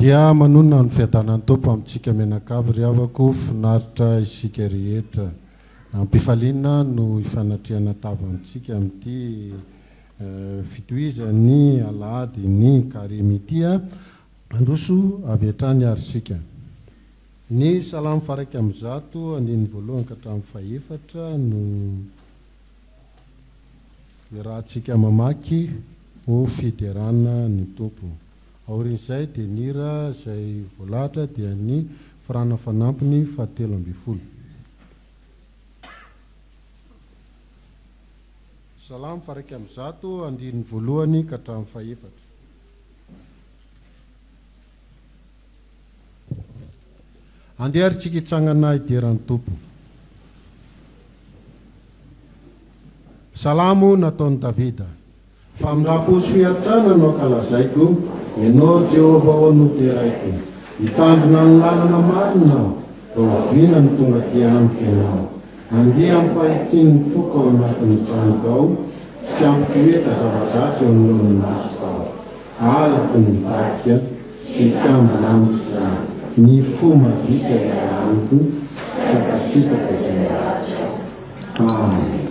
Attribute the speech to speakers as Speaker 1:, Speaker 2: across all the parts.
Speaker 1: Dia manonona ny fiadanan'ny tompo amintsika menakavy ry havako finaritra isika rehetra. Ampifaliana no ifanatriana tava amintsika amin'ity fitohizany alahady ny karimitia androso avy hatrany ary sika. Ny salamo faraika amin'ny zato andin'ny voalohany ka hatramin'ny fahaefatra no iarahantsika mamaky ho fiderana ny tompo. Aorin'izay dia nira izay voalahatra dia ny farana fanampiny 17. Salamo faraika amin'ny zato andin'ny voalohany ka hatramin'ny fahaefatra. Andeharintsika hitsangana hideran'ny tompo. Salamo nataon'i Davida. Famindram-poso fiatrana no ankalazaiko, ianao Jehova ao anoderaiko. Hitandrina ny lalana marina aho, rahovina ny tonga dia amiko ianao. Andeha amin'ny fahitsiny foka ao anatin'ny tranoko ao, tsy ampitoeta zava-dratsy eo anoloan'ny maso ao. Alako ny vadika, sy tambina amiko izany. Ny fo madika iaraniko, sakasitako izay ratsy ao. Amen.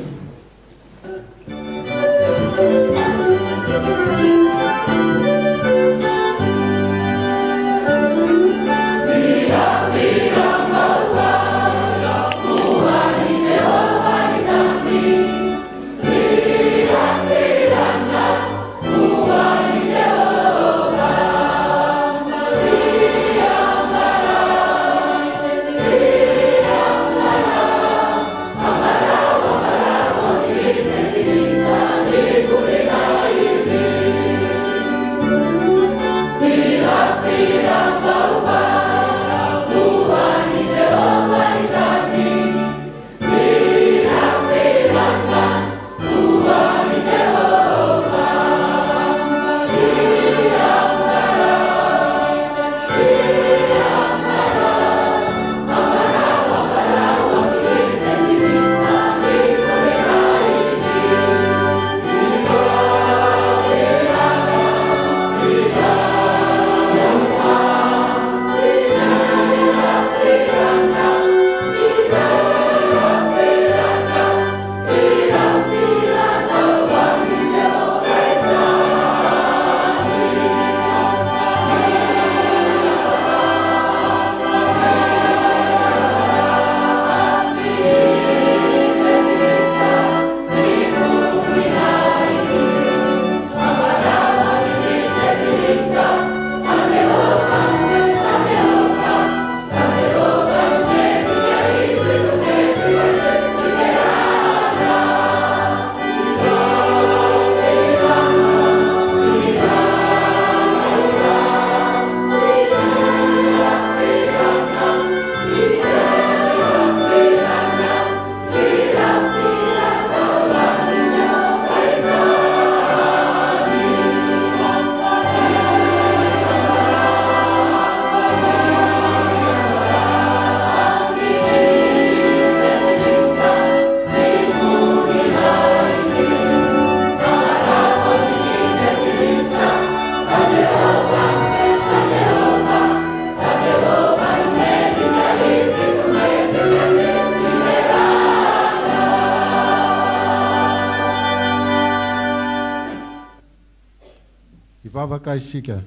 Speaker 1: Ivavaka isika.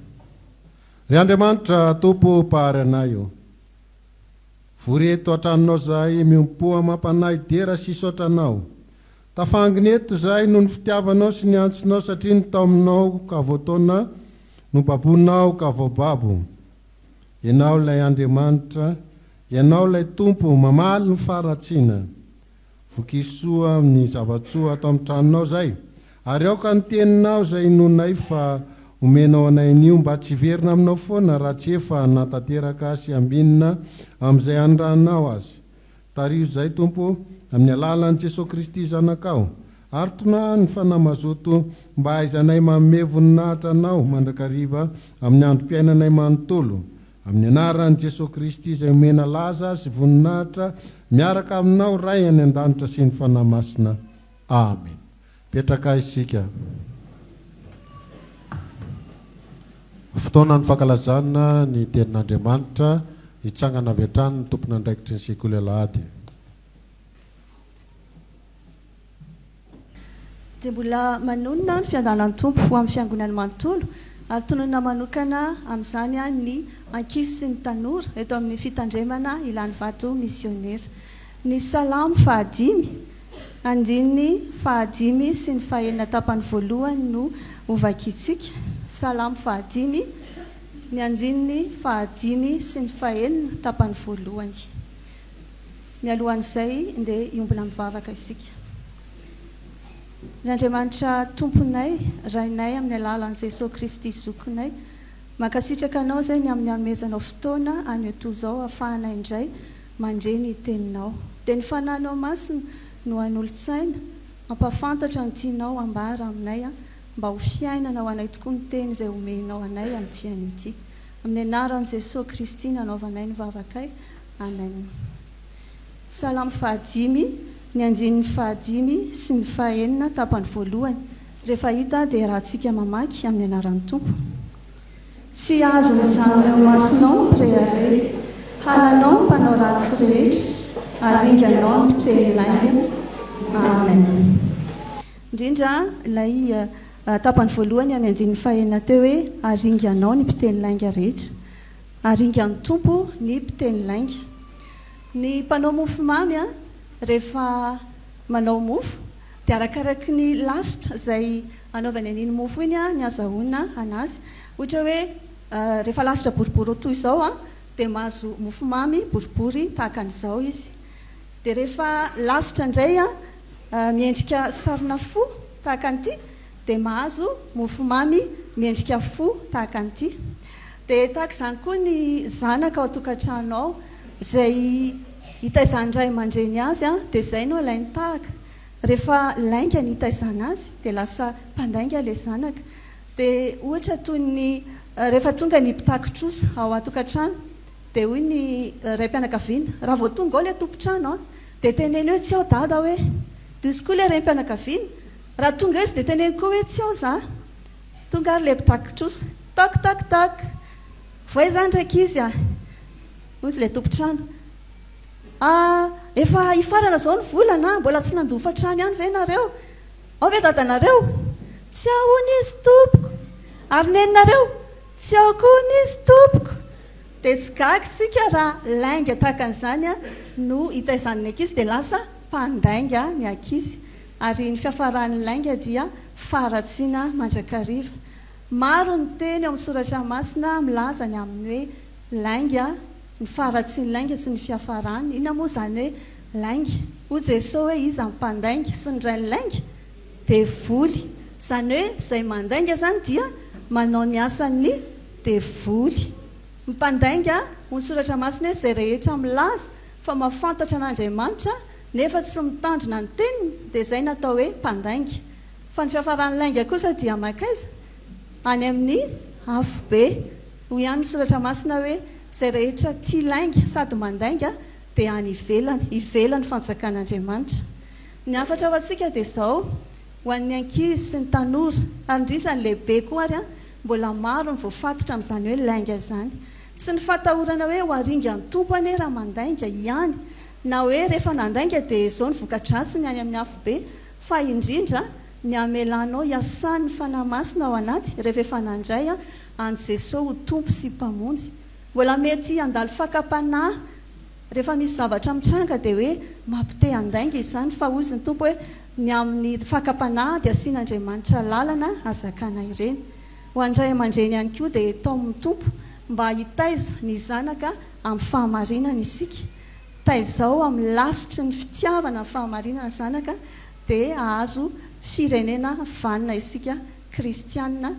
Speaker 1: Ry Andriamanitra tompo mpahary anay io. Vory eto an-tranonao zahay miompoa mampanay dera sy isotra anao. Tafanginy eto zahay noho ny fitiavanao sy ny antsonao satria ny tao aminao ka voataona no babonao ka voababo. Ianao lay Andriamanitra, ianao lay tompo mamaly ny faratsiana. Vokisoa amin'ny zavatsoa atao amin'ny tranonao zay. Ary aoka ny teninao zay nonay fa omenao anay nio mba tsy verina aminao foana raha tsy efa natateraka sy ambinina amin'izay andranao azy. Tario zay tompo amin'ny alalan'i Jesosy Kristy zanakao. Ary tonà ny fanamazoto mba haizanay manome voninahitra anao mandrakariva amin'ny androm-piainanay manontolo. Amin'ny anaran'i Jesosy Kristy izay omena laza sy voninahitra miaraka aminao ray any an-danitra sy ny fanahy masina. Amen. Petraka isika. Fotoana ny fankalazana ny tenin'Andriamanitra hitsangana avy hatrany ny tompona andraikitry ny sekoly alahady.
Speaker 2: Dia mbola manonona ny fiandalan'ny tompo ho amin'ny fiangonana manontolo ary tonona manokana amin'izany ny ankizy sy ny tanora eto amin'ny fitandremana ilany vato misionera. Ny salamo fahadimy, andininy fahadimy sy ny fahenina tapany voalohany no hovakitsika. Salamo fahadimy, ny andininy fahadimy sy ny fahenina tapany voalohany. Mialohan'izay dia iombona mivavaka isika. Ny Andriamanitra tomponay, rainay amin'ny alalan'i Jesosy Kristy zokonay, mankasitraka anao izay ny amin'ny amezanao fotoana any toy izao ahafahanay indray mandre ny teninao. Dia ny fanahinao masina no an'olon-tsaina, ampafantatra ny tianao ambara aminay mba ho fiainana ho anay tokoa ny teny izay omenao anay amin'ity an'ity. Amin'ny anaran'i Jesosy Kristy nanaovanay ny vavakay. Amen. Salamo fahadimy, ny andininy fahadimy sy ny fahenina tapany voalohany. Rehefa hita dia rahantsika mamaky amin'ny anaran'ny tompo. Tsy azo mijano eo masinao mpirehareny, halanao ny mpanao ratsy rehetra, aringanao ny mpiteny lainga. Amen. Indrindra ilay tapany voalohany amin'ny andininy fahenina teo hoe aringanao ny mpiteny lainga rehetra. Aringan'ny tompo ny mpiteny lainga. Ny mpanao mofo mamy rehefa manao mofo dia arakaraky ny lasitra izay anaovany an'iny mofo iny ny azahoana anazy. Ohatra hoe rehefa lasitra boribory toy izao dia mahazo mofo mamy boribory tahaka an'izao izy. Dia rehefa lasitra indray miendrika sarina fo tahaka an'ity dia mahazo mofo mamy miendrika fo tahaka an'ity. Dia tahaka izany koa ny zanaka ao an-tokantrano ao izay hitaizany iray aman-dreny azy dia izay no alainy tahaka. Rehefa lainga ny hitaizana azy dia lasa mpandainga ilay zanaka. Dia ohatra toy ny rehefa tonga ny mpitakin-trosa ao an-tokantrano dia hoy ny raim-pianakaviana, raha vao tonga ao ilay tompontrano dia teneny hoe tsy ao dada hoe. Dia izy koa ilay raim-pianakaviana, raha tonga izy dia teneny koa hoe tsy ao za. Tonga ary ilay mpitakin-trosa, tak tak tak. Voay izany ndraiky izy hoy ilay tompontrano. Efa hifarana izao ny volana, mbola tsy nandofa trano ihany ve nareo? Ao ve dadanareo? Tsy ao izy tompoko. Ary neninareo? Tsy ao koa izy tompoko. Dia tsy gaga isika raha lainga tahaka an'izany no hitaizan'ny ankizy dia lasa mpandainga ny ankizy. Ary ny fiafaran'ny lainga dia faharatsiana mandrakariva. Maro ny teny ao amin'ny soratra masina milaza ny amin'ny hoe lainga, ny faharatsian'ny lainga sy ny fiafarany. Inona moa izany hoe lainga? Hoy Jesosy hoe izy mpandainga sy ny iray ny lainga dia voly. Izany hoe izay mandainga izany dia manao ny asany devoly. Mpandainga, ny soratra masina hoe izay rehetra milaza fa mahafantatra an'Andriamanitra nefa tsy mitandrina ny teniny dia izay natao hoe mpandainga. Fa ny fiafaran'ny lainga kosa dia makaiza any amin'ny afo be. Hoy ihany ny soratra masina hoe izay rehetra tia lainga sady mandainga dia any ivelany fanjakan'Andriamanitra. Ny hafatra ho antsika dia izao, ho an'ny ankizy sy ny tanora ary indrindra ny lehibe koa ary mbola maro ny voafatotra amin'izany hoe lainga izany. Tsy ny fatahorana hoe ho aringan'ny tompo anie raha mandainga ihany, na hoe rehefa nandainga dia izao ny vokadrasiny any amin'ny afo be, fa indrindra ny amelanao iasan'ny fanahy masina ao anaty rehefa efa nandray an Jesosy ho tompo sy mpamonjy. Mbola mety handalo fakapanahy rehefa misy zavatra mitranga dia hoe mampite handainga izany, fa hoy ny tompo hoe ny amin'ny fakapanahy dia asian'Andriamanitra lalana hazakana ireny. Ho andray aman-dreny ihany koa dia tao amin'ny tompo mba hitaiza ny zanaka amin'ny fahamarinana isika. Taizao amin'ny lasitry ny fitiavana ny fahamarinana zanaka dia ahazo firenena vanina isika kristianina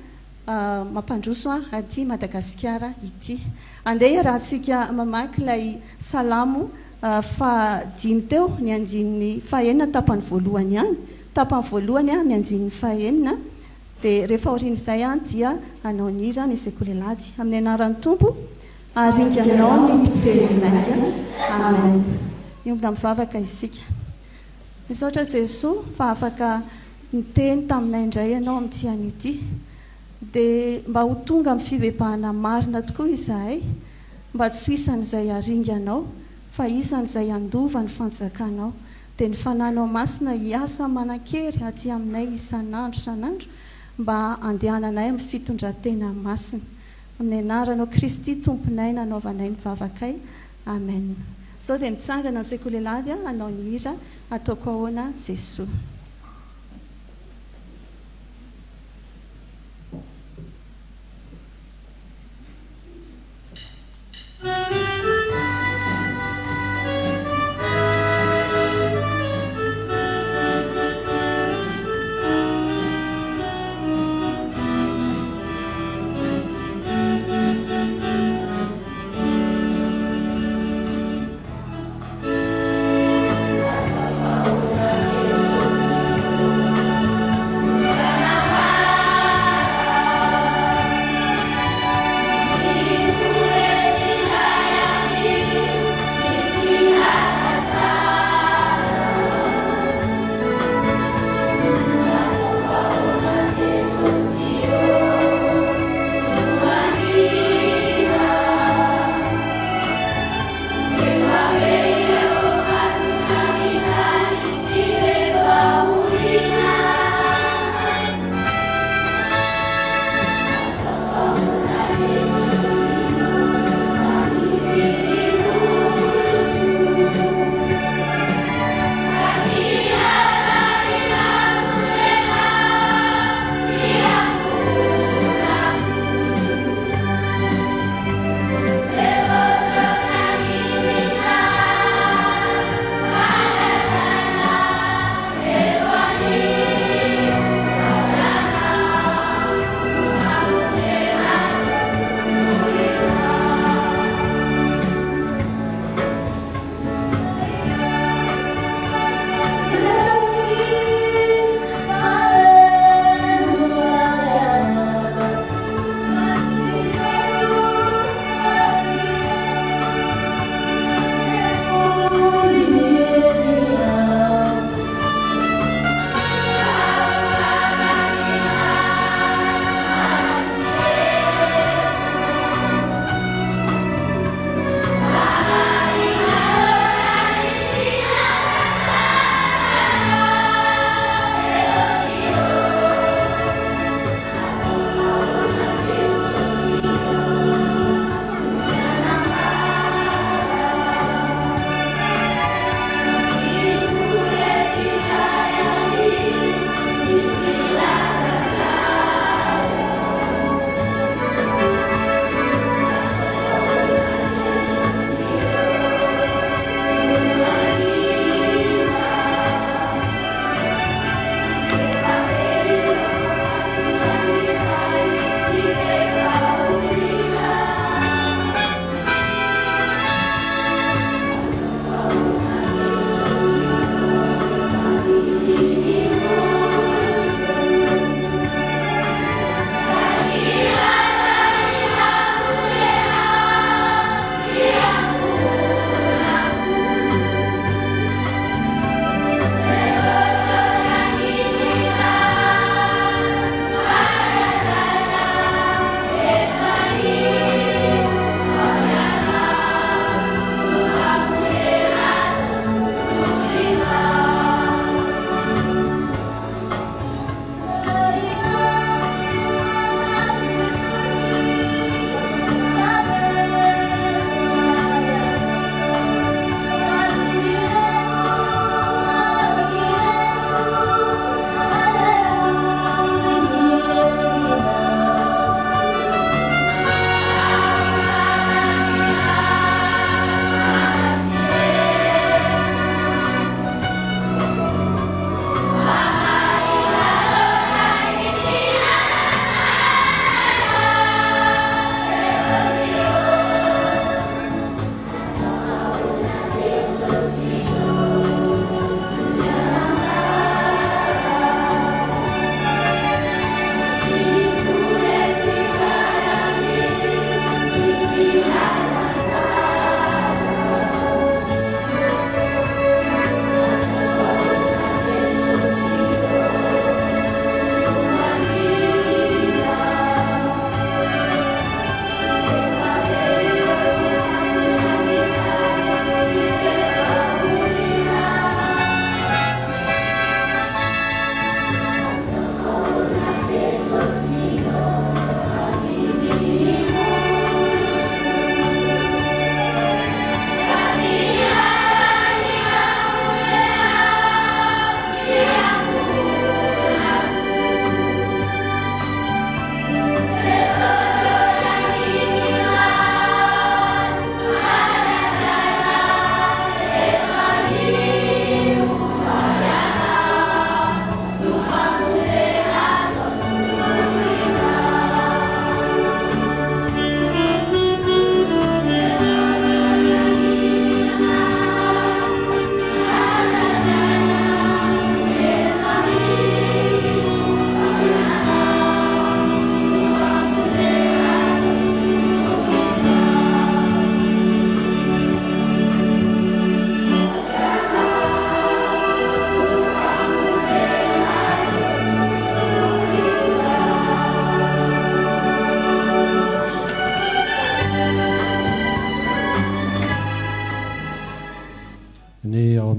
Speaker 2: mampandroso aty Madagasikara ity. Andeha rahantsika mamaky ilay salamo fahadimy teo, ny andininy fahenina tapany voalohany ihany. Tapany voalohany ny andininy fahenina. Dia rehefa aorian'izay dia anao ny hira ny sekoly alahady. Amin'ny anaran'ny tompo, aringanao ny mpiteny lainga. Amen. Iombona mivavaka isika. Misaotra Jesosy fa afaka niteny taminay indray ianao amin'ity an'ity. dia mba ho tonga amin'ny fibebahana marina tokoa izahay mba tsy isan'izay aringanao fa isan'izay andova ny fanjakanao dia ny fananao masina hiasa manan-kery aty aminay isan'andro isan'andro mba andehananay amin'ny fitondratena masina amin'ny anaranao Kristy tomponay nanaovanay ny vavakay amen. Sao dia mitsangana ny sekoly lady anao ny hira ataoko ahoana Jesoa.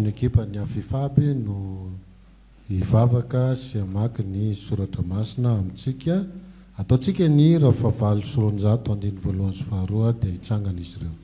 Speaker 1: amin'ny ekipan'ny Afifaby no hivavaka sy hamaky ny soratra masina amintsika. Ataontsika ny hira fa 700 andiny voalohany sy faharoa dia hitsangana izy ireo.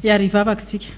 Speaker 3: Iary vavakatsika.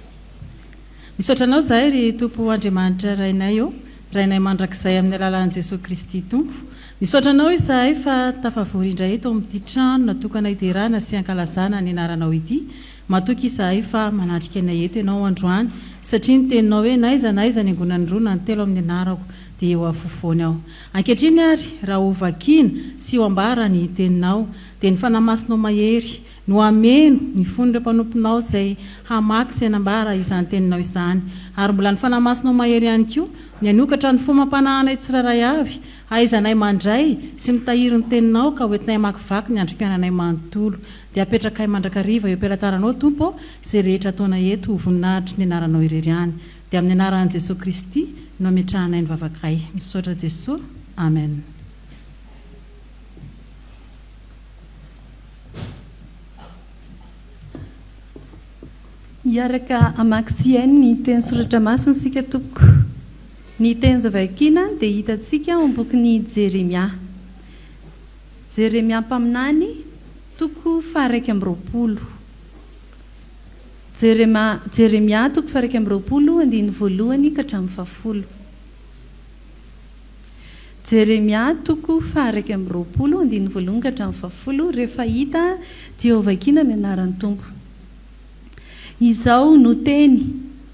Speaker 3: Misaotranao zahay ry Tompo Andriamanitra rainay eo, rainay mandrakizay amin'ny alalan'i Jesosy Kristy Tompo. Misaotranao izahay fa tafavory-indray eto amin'ity trano natokana hiterana sy hankalazana ny anaranao ity. Matoky izahay fa manatrika anay eto ianao androany, satria ny teninao hoe naiza ny angonany roa na ny telo amin'ny anarako dia eo afovoany aho. Ankehitriny ary raha ho vakiana sy ho ambara ny teninao dia ny fanamasinao mahery no ameno ny fonon'ireo mpanomponao izay hamaky sy hanambara izany teninao izany. Ary mbola ny fanamasinao mahery ihany koa ny anokatra ny fomam-panahanay tsiraray avy, ahaizanay mandray sy mitahiry ny teninao ka hoentinay hamakivaky ny androm-piainanay manontolo. Dia apetrakay mandrakariva eo am-pianataranao Tompo izay rehetra ataona eto ho voninahitry ny anaranao irery ihany. Dia amin'ny anaran'i Jesosy Kristy no ametrahanay ny vavakay. Misaotra Jesosy. Amen.
Speaker 4: Iaraka amaksiainy ny teny soratra masina sika tompoko. Ny teny zavakiana dia hitantsika ao am-bokin'ny Jeremia. Jeremia mpaminany toko 120. Jeremia toko 120 andiny voalohany ka hatramin'ny 10. Jeremia toko 120 andiny voalohany ka hatramin'ny 10 rehefa hita Jehovah kina mianaran'ny Tompo. Izao no teny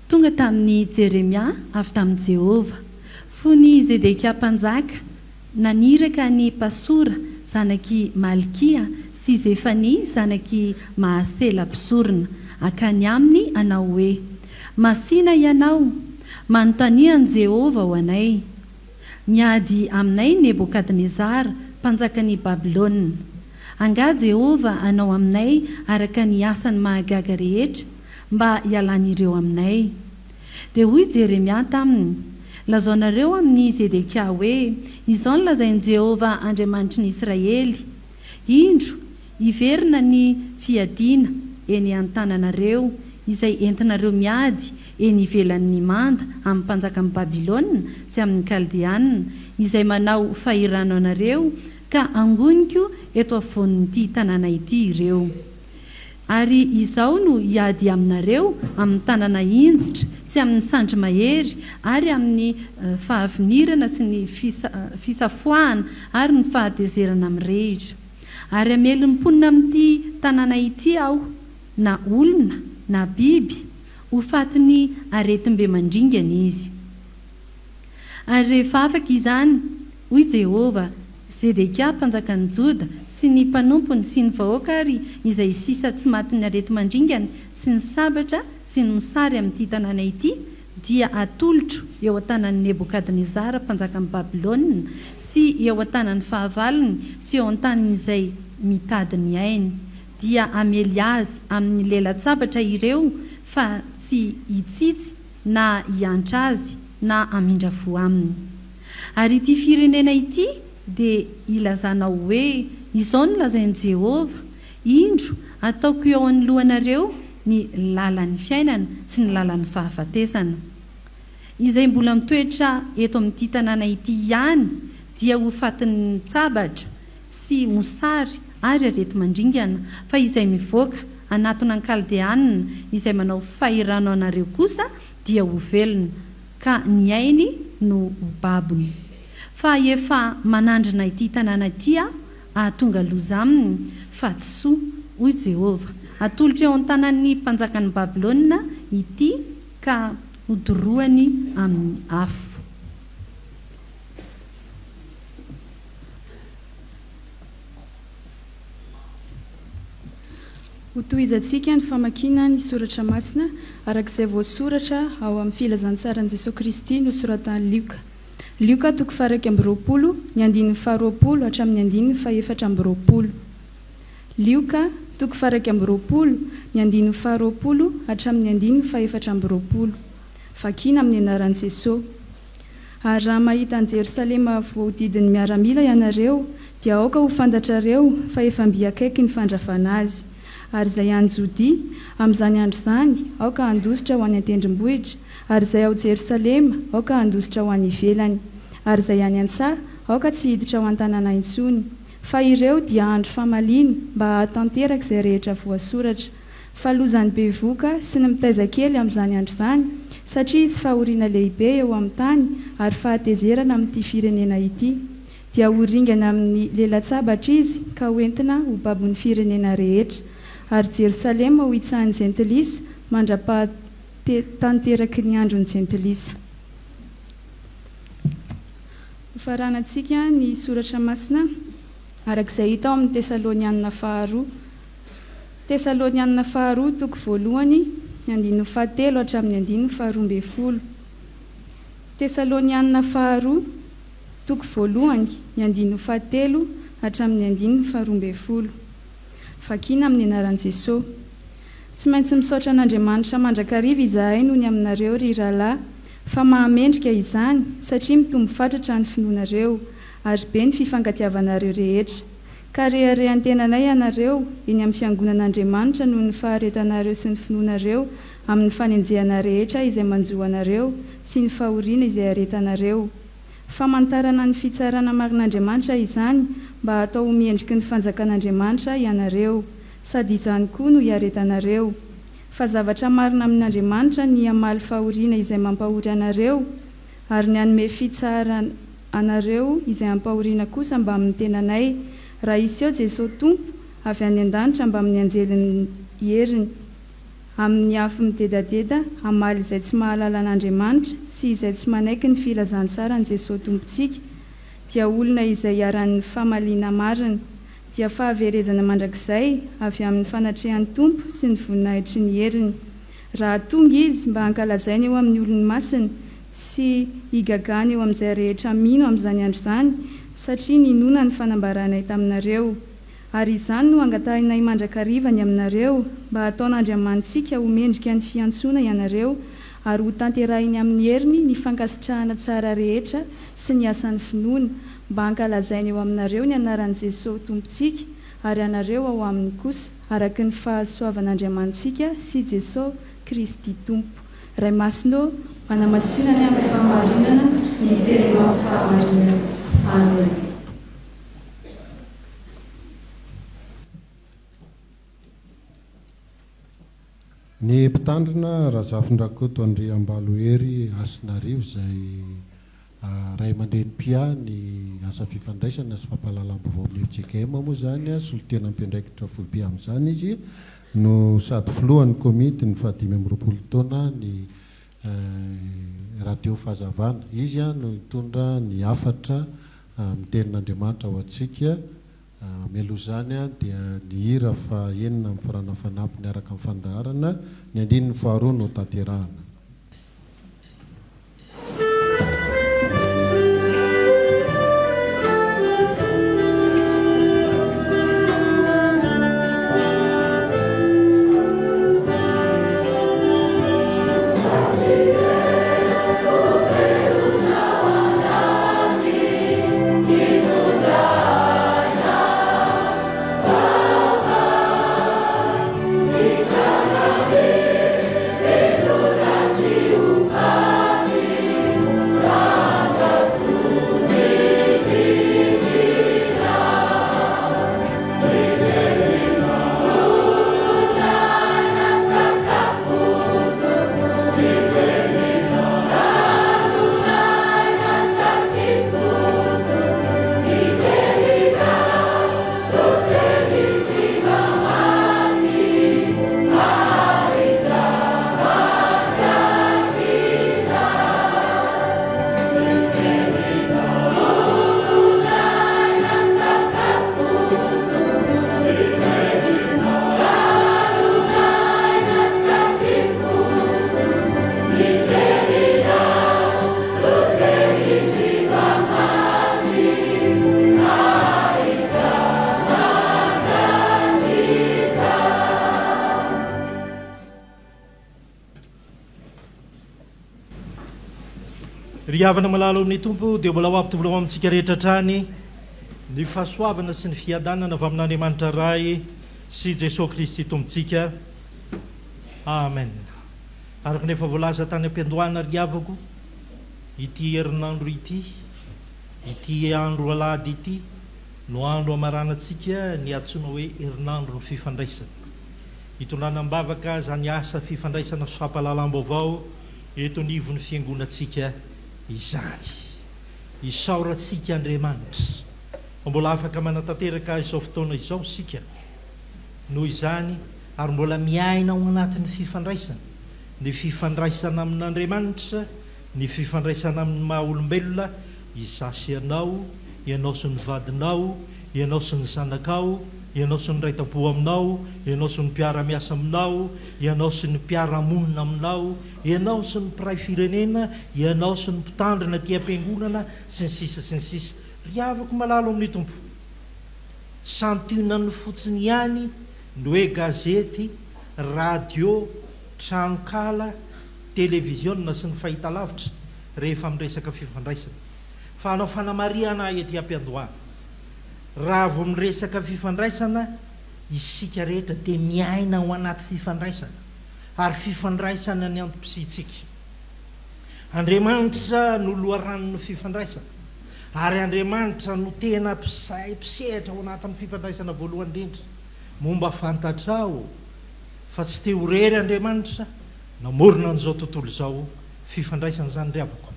Speaker 4: tonga tamin'ny Jeremia avy tamin'i Jehova. Fony Zedekia mpanjaka naniraka ny Pasora zanaky Malkia sy Zefania zanaky Maasela mpisorona akany aminy anao hoe: masina ianao, manontanian Jehova ho anay. Miady aminay Nebokadnezara mpanjakan'ny Babilôna. Anga Jehova anao aminay araka ny asany mahagaga rehetra mba hialan'ireo aminay. Dia hoy Jeremia taminy: lazaonareo amin'ny Zedekia hoe izao no lazain'i Jehova Andriamanitry ny Israely: indro hiverina ny fiadiana eny an-tananareo izay entinareo miady eny ivelan'ny manda amin'ny mpanjakan'ny Babilôna sy amin'ny Kaldeanina izay manao fahirano anareo ka angoniko eto afovoan'ity tanàna ity ireo. Ary izao no hiady aminareo amin'ny tanàna injitra sy amin'ny sandry mahery ary amin'ny fahavinirana sy ny fisafoahana ary ny fahatezerana mirehitra. Ary amelon'ny mponina amin'ity tanàna ity aho, na olona na biby, ho fatiny aretim-be mandringana izy. Ary rehefa afaka izany, hoy Jehova, Zedekia mpanjakan'ny Joda sy ny mpanompony sy ny vahoaka ary izay sisa tsy matin'ny arety mandringana sy ny sabatra sy ny mosary amin'ity tanàna ity dia atolotro eo an-tanan'ny Nebokadnezara mpanjakan'ny Babilôna sy eo an-tanan'ny fahavalony sy eo an-tanany izay mitady ny ainy. Dia amely azy amin'ny lela-tsabatra ireo fa tsy hitsitsy na hiantra azy na hamindra fo aminy. Ary ity firenena ity dia ilazanao hoe izao no lazain'i Jehova: indro ataoko eo anoloanareo ny lalan'ny fiainana sy ny lalan'ny fahafatesana. Izay mbola mitoetra eto amin'ity tanàna ity ihany dia ho fatin'ny tsabatra sy mosary ary arety mandringana, fa izay mivoaka anatona ny kaldeanina izay manao fahirano anareo kosa dia ho velona ka ny ainy no ho babony fa efa manandrina ity tanàna ity ahatonga loza aminy fa tsy soa hoy Jehova atolotra eo an-tanan'ny mpanjakan'ny Babilôna ity ka hodoroany amin'ny afo.
Speaker 5: Hotohizantsika ny famakiana ny soratra masina arak'izay voasoratra ao amin'ny filazantsaran'i Jesosy Kristy no soratan'i Lioka. Lioka 2:20 ny andininy 20 hatramin'ny andininy 4:20. Lioka 2:20 ny andininy 20 hatramin'ny andininy 4:20. Vakiana amin'ny anaran'i Jesosy. Ary raha mahita an'i Jerosalema voadidiny miaramila ianareo dia aoka ho fantatrareo fa efa mby akaiky ny fandravana azy. Ary izay any Jodia amin'izany andro izany aoka handositra ho any an-tendrombohitra, ary izay ao Jerosalema aoka handositra ho any ivelany, ary izay any an-tsaha aoka tsy hiditra ho an-tanàna intsony. Fa ireo dia andro famaliana mba hahatanteraka izay rehetra voasoratra. Fa lozan'ny bevoka sy ny mitaiza kely amin'izany andro izany, satria izy fahoriana lehibe eo amin'ny tany ary fahatezerana amin'ity firenena ity. Dia ho ringana amin'ny lela-tsabatra izy ka hoentina ho babon'ny firenena rehetra. Ary Jerosalema ho itsahan'ny jentilisa mandra-pahatanteraky ny andron'ny jentilisa. Hofaranantsika ny soratra masina arak'izay hita ao amin'ny Tesalonianina 2. Tesalonianina 2 toko 1 ny andininy 7 hatramin'ny andininy 12. Tesalonianina 2 toko 1 ny andininy 7 hatramin'ny andininy 12. Vakiana amin'ny anaran'i Jesosy. Tsy maintsy misaotra an'Andriamanitra mandrakariva izahay noho ny aminareo ry rahalahy, fa mahamendrika izany satria mitombo fatratra ny finoanareo ary be ny fifankatiavanareo rehetra. Ka reharehan-tenanay ianareo eny amin'ny fiangonan'Andriamanitra noho ny faharetanareo sy ny finoanareo amin'ny fanenjehana rehetra izay manjo anareo sy ny fahoriana izay aretanareo. Fa mantarana ny fitsarana marin'Andriamanitra izany mba hatao ho miendriky ny fanjakan'Andriamanitra ianareo, sady izany koa no iaretanareo. Fa zavatra marina amin'Andriamanitra ny hamaly fahoriana izay mampahory anareo ary ny hanome fitsara anareo izay hampahoriana kosa mba amin'ny tenanay, raha isy eo Jesosy Tompo avy any an-danitra mba amin'ny anjeliny heriny, amin'ny afo midedadeda hamaly izay tsy mahalala an'Andriamanitra sy izay tsy manaiky ny filazantsara ny Jesosy Tompontsika, dia olona izay hiaran'ny famaliana marina, dia fahaverezana mandrakizay avy amin'ny fanatrehan'ny Tompo sy ny voninahitry ny heriny. Raha tonga izy mba hankalazainy eo amin'ny olony masina sy higagany eo amin'izay rehetra mino amin'izany andro izany, satria ninona ny fanambaranay taminareo. Ary izany no angatahinay mandrakariva ny aminareo mba ataon'Andriamanitsika ho mendrika ny fiantsoana ianareo ary ho tanterahiny amin'ny heriny ny fankasitrahana tsara rehetra sy ny asan'ny finoana, mba hankalazainy eo aminareo ny anaran'i Jesosy Tompontsika ary anareo ao aminy kosa araky ny fahasoavan'Andriamanitsika sy Jesosy Kristy Tompo. Ray Masino manamasinany amin'ny fahamarinana ny tena amin'ny fahamarinana. Amen.
Speaker 1: Ny mpitandrina Razafin-Drakoto Andriambalohery Asinarivo izay ray aman-dreny Pia ny asa fifandraisana sy fampahalalam-baovao amin'ny FJKM moa zany solotena ampiandraikitra foibe amin'izany izy no sady filohan'ny komity ny 520 taona ny radio fahazavana. Izy no hitondra ny afatra mitenin'Andriamanitra ho antsika. Melo zany dia ny hira fa enina amin'ny farana fanampy niaraka amin'ny fandaharana ny andininy 2 no tanterahana.
Speaker 6: Ora ry havana malalo amin'ny tompo dia mbola ho ampitombolo amintsika rehetra trany ny fahasoavana sy ny fiadanana avy amin'Andriamanitra ray sy Jesosy Kristy tompontsika. Amen. Araka nefa voalaza tany am-piandohana ry havako, ity herinandro ity andro alady ity no andro amaranantsika ny antsoina hoe herinandro ny fifandraisana. Hitondrana mbavaka zany asa fifandraisana sy fampahalalam-baovao eto nivon'ny fiangonantsika izany. Isaorantsika Andriamanitra mbola afaka manatanteraka izao fotoana izao sika noho izany ary mbola miaina ao anatin'ny fifandraisana, ny fifandraisana amin'Andriamanitra, ny fifandraisana amin'ny maha-olombelona, izasy ianao sy ny vadinao, ianao sy ny zanakao, ianao sy ny raitam-po aminao, ianao sy ny mpiara-miasa aminao, ianao sy ny mpiara-monina aminao, ianao sy ny mpiray firenena, ianao sy ny mpitandrina ty am-piangonana sy ny sisa sy ny sisa. Ry havako malalo amin'ny tompo, santionany fotsiny ihany ny hoe gazety, radio, tranokala, televisionna sy ny fahitalavitra rehefa miresaka fifandraisana. Fa hanao fanamariana ety am-piandohana, raha vao miresaka fifandraisana, isika rehetra dia miaina ao anaty fifandraisana, ary fifandraisana ny antom-pisitsika. Andriamanitra no loharanony fifandraisana, ary Andriamanitra no tena mpisehatra ao anatin'ny fifandraisana voalohany indrindra. Momba fantatrao fa tsy te ho rery Andriamanitra namorona n'izao tontolo izao fifandraisana zany ry havako.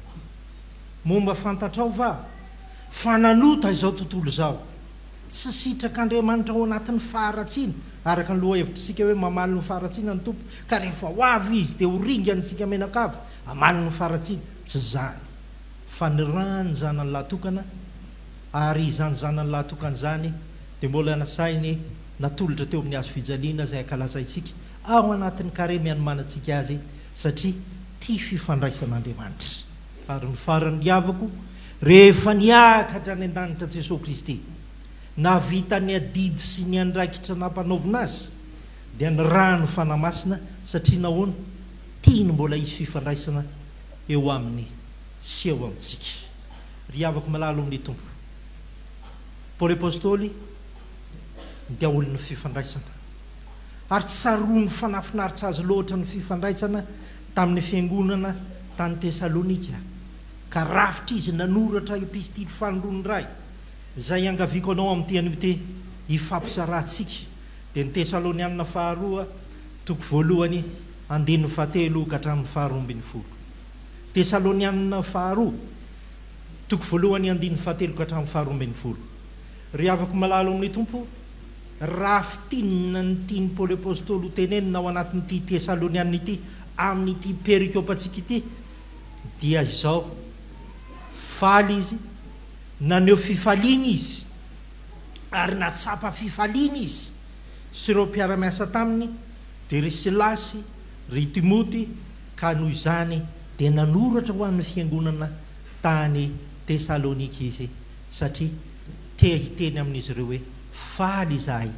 Speaker 6: Momba fantatrao fa nanota izao tontolo izao, tsy sitrak'Andriamanitra ao anatin'ny faharatsiana, araka ny loha hevitrisika hoe mamaly ny faharatsiana ny tompo, ka rehefa ho avy izy dia ho ringantsika menakavy amaly ny faharatsiana. Tsy zany, fa ny rany zanany lahatokana, ary izany zanany lahatokana zany dia mbola nasainy natolotra teo amin'ny hazo fijaliana izay ankalazaitsika ao anatin'ny kare mianomanantsika azy, satria tia fifandraisan'Andriamanitra. Ary ny farany havako, rehefa niakatra ny an-danitra Jesosy Kristy, navita ny adidy sy ny andraikitra nampanaovina azy, dia ny rano fanamasina, satria nahoana tiany mbola isy fifandraisana eo amin'ny sy eo amintsika. Ry havako malalo amin'ny tompo, Paoly apôstôly dia olon'ny fifandraisana, ary tsy saroany fanafinaritra azy loatra ny fifandraisana tamin'ny fiangonana tany Tesalonika, ka rafitra izy nanoratra epistily fanondrony ray izay angaviko anao amin'ny tian'ity ifampisarantsika. Dia ny Tesalonianina faharoa toko voalohany andininy fahatelo ka hatramin'ny faharoa ambin'ny folo. Tesalonianina faharoa toko voalohany andininy fahatelo ka hatramin'ny faharoa ambin'ny folo. Ry havako malalo amin'ny tompo, raha fitinina ny tiany Paoly apôstôly ho tenenina ao anatin'ity Tesalonianina ity amin'ity perikôpantsika ity, dia izao faly izy, naneho fifaliana izy, ary natsapa fifaliana izy sy ireo mpiara-miasa taminy, dia ry Silasy, ry Timoty, ka noho izany dia nanoratra ho an'ny fiangonana tany Tesalonika izy, satria te hiteny amin'izy ireo hoe faly izahay,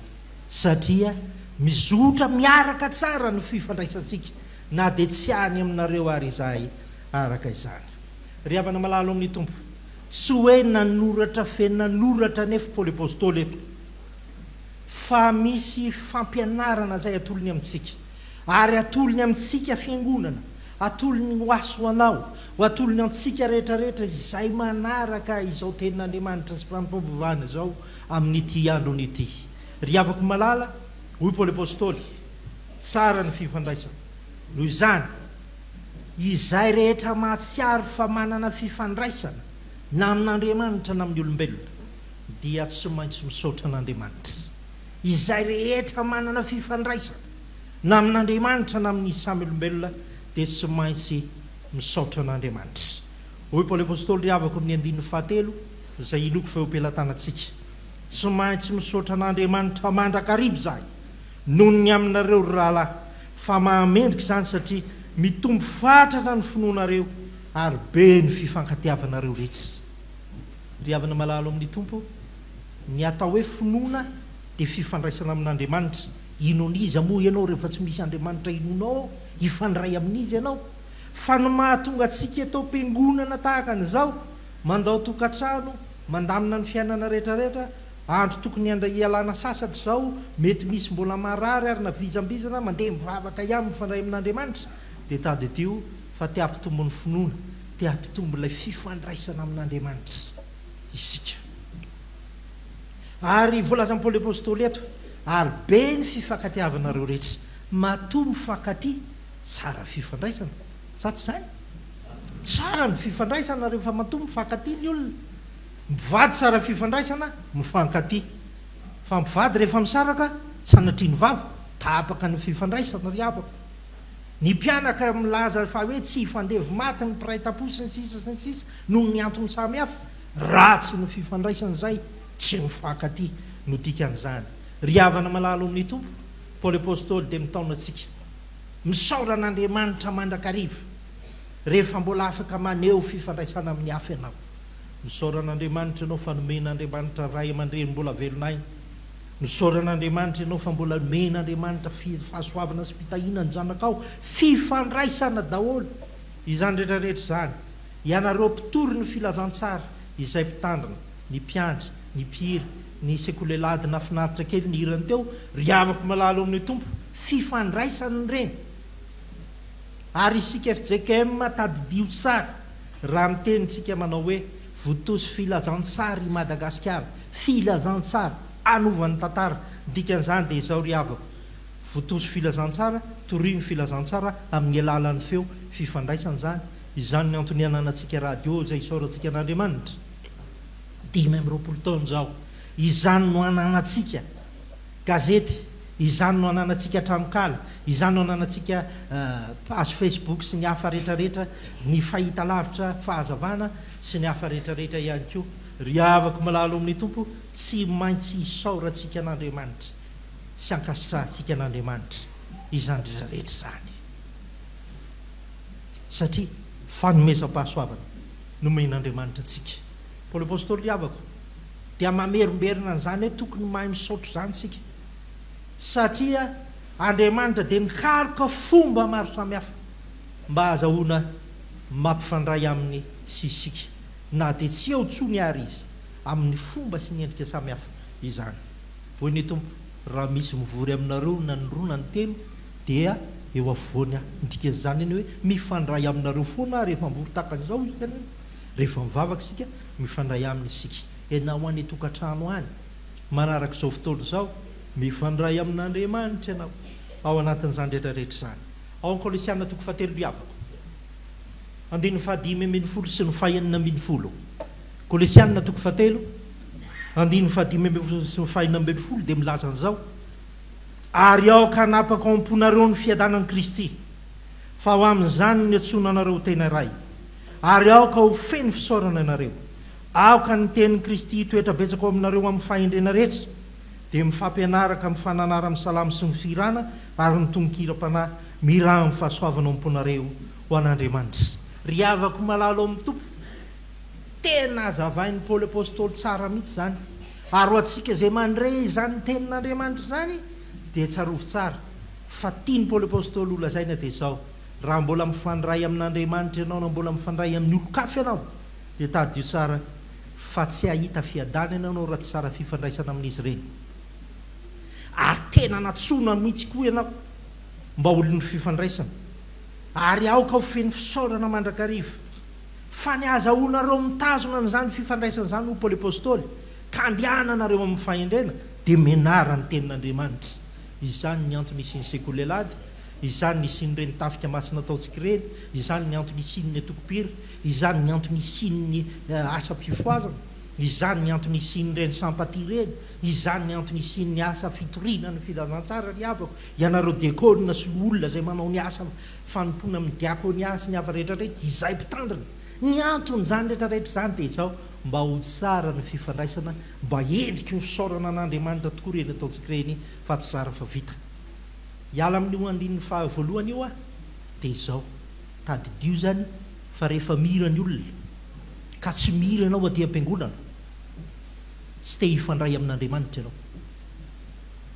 Speaker 6: satria mizotra miaraka tsara ny fifandraisantsika, na dia tsy any aminareo ary izahay araka izany. Ry havana malalo amin'ny tompo, tsy hoe nanoratra nanoratra nefa Paoly apôstôly eto, fa misy fampianarana izay atolony amintsika, ary atolony amintsika fiangonana, atolony ho aso ho anao, ho atolony amintsika rehetrarehetra izay manaraka izao tenin'Andriamanitra sy mpampivavahana izao amin'ity andron'ity. Ry havako malala, hoy Paoly apôstôly, tsara ny fifandraisana. Noho izany, izay rehetra mahatsiaro fa manana fifandraisana na amin'Andriamanitra na amin'ny olombelona, dia tsy maintsy misaotra an'Andriamanitra. Izay rehetra manana fifandraisana na amin'Andriamanitra na amin'ny samy olombelona, dia tsy maintsy misaotra an'Andriamanitra. Hoy Paoly apôstôly ry havako amin'ny andininy fahatelo, izay iloko feo am-pelantanantsika, tsy maintsy misaotra an'Andriamanitra mandrakariby izahay noho ny aminareo rahalahy, fa mahamendrika izany satria mitombo fatratra ny finoanareo ary be ny fifankatiavanareo rehetra. Ry havana malalo amin'ny tompo, ny atao hoe finoana dia fifandraisana amin'Andriamanitra. Inon'iza moa ianao rehefa tsy misy Andriamanitra inonao, hifandray amin'izy ianao? fa no mahatonga atsika atao mpiangonana tahaka an'izao mandao tokantrano mandamina ny fiainana rehetrarehetra andro tokony andra ialana sasatra zao mety misy mbola marary ary na vizambizana mandeha mivavaka ihany mifandray amin'Andriamanitra dia tady tio fa te hampitombo ny finoana te hampitombo ilay fifandraisana amin'Andriamanitra isika. Ary voalaza Paoly apôstôly eto ary be ny fifankatiavanareo rehetra matombo mifankaty tsara fifandraisana sa tsy zany? Tsara ny fifandraisana rehefa matombo mifankaty ny olona mivady tsara fifandraisana mifankaty fa mivady rehefa misaraka sanatriany vava tapaka ny fifandraisana ry havako. Ny mpianaka milaza fa hoe tsy hifandevo maty ny mpiray tapo sy ny sisa noho ny antony samihafa ratsy ny fifandraisana zay tsy mifankaty no dikan'izany. Ry havana malalo amin'ny tompo Paoly apôstôly dia mitaona atsika misaoran'Andriamanitra mandrakariva rehefa mbola afaka maneho fifandraisana amin'ny hafa ianao. Misaoran'Andriamanitra ianao fa nomen'Andriamanitra ray aman-dreny mbola velon'ainy. Misaoran'Andriamanitra ianao fa mbola nomen'Andriamanitra fahasoavana sy fitahiana ny zanakao fifandraisana daholo. Izany rehetrarehetra izany ianareo mpitory ny filazantsara izay mpitandrina ny mpiandry ny mpiry ny sekolelady nafinaritra kely ny hirany teo ry havako malalo amin'ny tompo fifandraisany reny. Ary isika FJKM tadidio tsara raha mitenytsika manao hoe votoso filazantsara i Madagasikara filazantsara anovan'ny tantara dikan'izany dia izao ry havako votoso filazantsara torino filazantsara amin'ny alalan'ny feo fifandraisana zany. Izany ny antony ananantsika radio izay isaorantsika an'Andriamanitra 5 taona zao. Izany no ananantsika gazety, izany no ananantsika tranokala, izany no ananantsika page Facebook sy ny hafa rehetrarehetra ny fahita lavitra fahazavana sy ny hafa rehetrarehetra ihany koa. Ry havako malalo amin'ny tompo tsy maintsy isaorantsika an'Andriamanitra sy ankasitrahantsika an'Andriamanitra izany rehetrarehetra zany satria fanomezam-pahasoavana nomen'Andriamanitra atsika. Paoly apôstôly ry havako dia mameromberina an'izany hoe tokony mahay misaotro zany sika satria Andriamanitra dia nikaroka fomba maro samihafa mba azahoana mampifandray amin'ny sisika na dia tsy eo tsony ary izy amin'ny fomba sy ny endrika samihafa izany. Hoy ny tompo raha misy mivory aminareo na ny roa na ny telo dia eo avoany dikan'izany eny hoe mifandray aminareo foana rehefa mivory takan'izao rehefa mivavaka isika mifandray amin'ny isika ianao any tokantrano any manaraka izao fotoana zao mifandray amin'Andriamanitra ianao ao anatin'izany rehetrarehetra izany. Ao amin'ny Kolosiana 3:5 sy ny 5:10. Kolosiana 3:5 sy ny 5:10 dia milaza an'izao ary aoka hanapaka ao am-ponareo ny fiadanan'i Kristy fa ho amin'izany ny antsoina anareo tena iray ary aoka ho feno fisaorana ianareo aoka ny tenin'i Kristy toetra betsaka ao aminareo amin'ny fahendrena rehetra dia mifampianaraka amin'ny fananara amin'ny salamy sy ny firana ary ny tongikiram-panahy miraha amin'ny fahasoavana ao am-ponareo ho an'Andriamanitra. Ry havako malalo amin'ny tompo tena azavain'ny Paoly apôstôly tsara mihitsy zany ary ho atsika izay mandray izany tenin'Andriamanitra zany dia tsarovo tsara fa tiany Paoly apôstôly olazaina dia izao raha mbola mifandray amin'Andriamanitra ianao na mbola mifandray amin'ny olon-kafa ianao dia tadio tsara fa tsy ahita fiadana ianao raha tsy tsara fifandraisana amin'izy ireny. Ary tena natsona mihitsy koa ianao mba olon'ny fifandraisana ary aoka ho feno fisaorana mandrakariva fa ny azahoanareo mitazona n'izany fifandraisana izany ho Paoly apôstôly ka andehananareo amin'ny fahendrena dia menara ny tenin'Andriamanitra. Izany ny antony isiany sekolelady, izany ny isiany reny tafika masina ataontsika ireny, izany ny antony isiany ny atokopira, izany ny antony isiany ny asa-pifoazana, izany ny antony isiany reny sampaty ireny, izany ny antony isiany ny asa fitoriana ny filazantsara ry havako ianareo diakônina sy olona izay manao ny asa fanompoana amin'ny diakônia sy ny hafa rehetrarehetra izay mpitandrina. Ny antony zany rehetrarehetra zany dia izao mba ho tsara ny fifandraisana mba endriky ny fisaorana an'Andriamanitra tokoa reny ataontsika ireny fa tsy tsara fa vita. Hiala amin'io andininy voalohany io dia izao tadidio zany fa rehefa mira ny olona ka tsy mira ianao aty am-piangonana tsy te hifandray amin'Andriamanitra ianao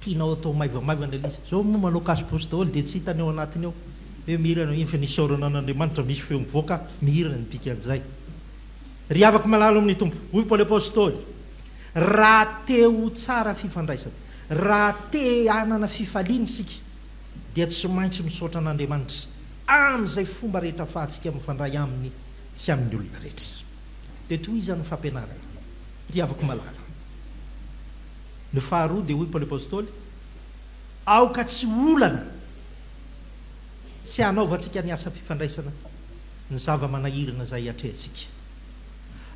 Speaker 6: tianao atao maivamaivana ilay izy zao moa manao kasy apôstôly dia tsy hitany ao anatiny ao hoe mihirana iny fa nisaorana an'Andriamanitra misy feo mivoaka mihirana ny dikan'izay. Ry havako malalo amin'ny tompo, hoy Paoly apôstôly, raha te ho tsara fifandraisana, raha te hanana fifaliana isika dia tsy maintsy misaotra an'Andriamanitra amin'izay fomba rehetra ahafahantsika mifandray aminy sy amin'ny olona rehetra. Dia toy izany fampianarana. Ry havako malala. Ny faharoa dia hoy Paoly apôstôly, aoka tsy olana tsy hanaovantsika ny asa fifandraisana ny zava-manahirana izay atrehantsika.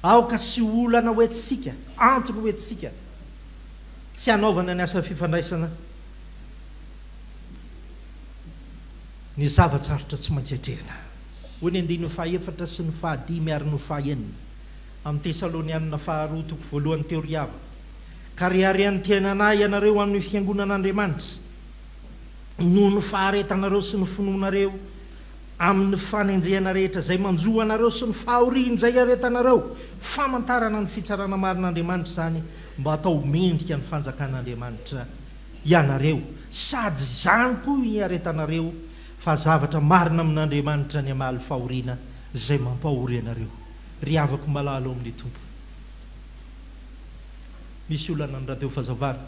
Speaker 6: Aoka tsy olana hoentsika, antony hoentsika tsy hanaovana ny asa fifandraisana ny zavatsarotra tsy maintsy atrehana. Hoy ny 2:4 sy ny 5 ary ny 5 amin'ny Tesalonianina 2:1 teo ry havako. Ka reharehan'ny tenanay ianareo amin'ny fiangonan'Andriamanitra noho ny faharetanareo sy ny finoanareo amin'ny fanenjehana rehetra izay manjoa anareo sy ny fahoriana izay aretanareo, famantarana ny fitsarana marin'Andriamanitra izany mba atao mendrika ny fanjakan'Andriamanitra ianareo, sady izany koa ny aretanareo fa zavatra marina amin'Andriamanitra ny amaly fahoriana izay mampahory anareo. Ry havako malalo amin'ny tompo. Misy olana ny raha teo fazavana,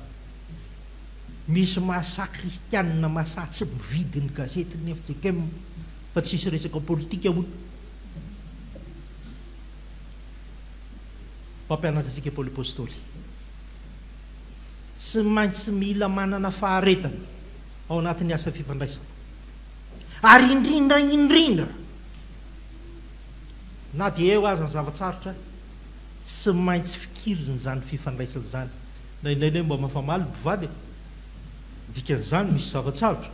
Speaker 6: misy mahasaha kristianina mahasaha tsy mividy ny gazety ny FJKM fa tsisy resaka politika hoy. Mpampianatra antsika Paoly apôstôly, tsy maintsy mila manana faharetana ao anatin'ny asa fifandraisana, ary indrindra na dia eo aza ny zavatsarotra tsy maintsy fikiriny zany fifandraisana zany. Na indraindray mba mafamaly mpivady dikan'izany misy zavatsarotra,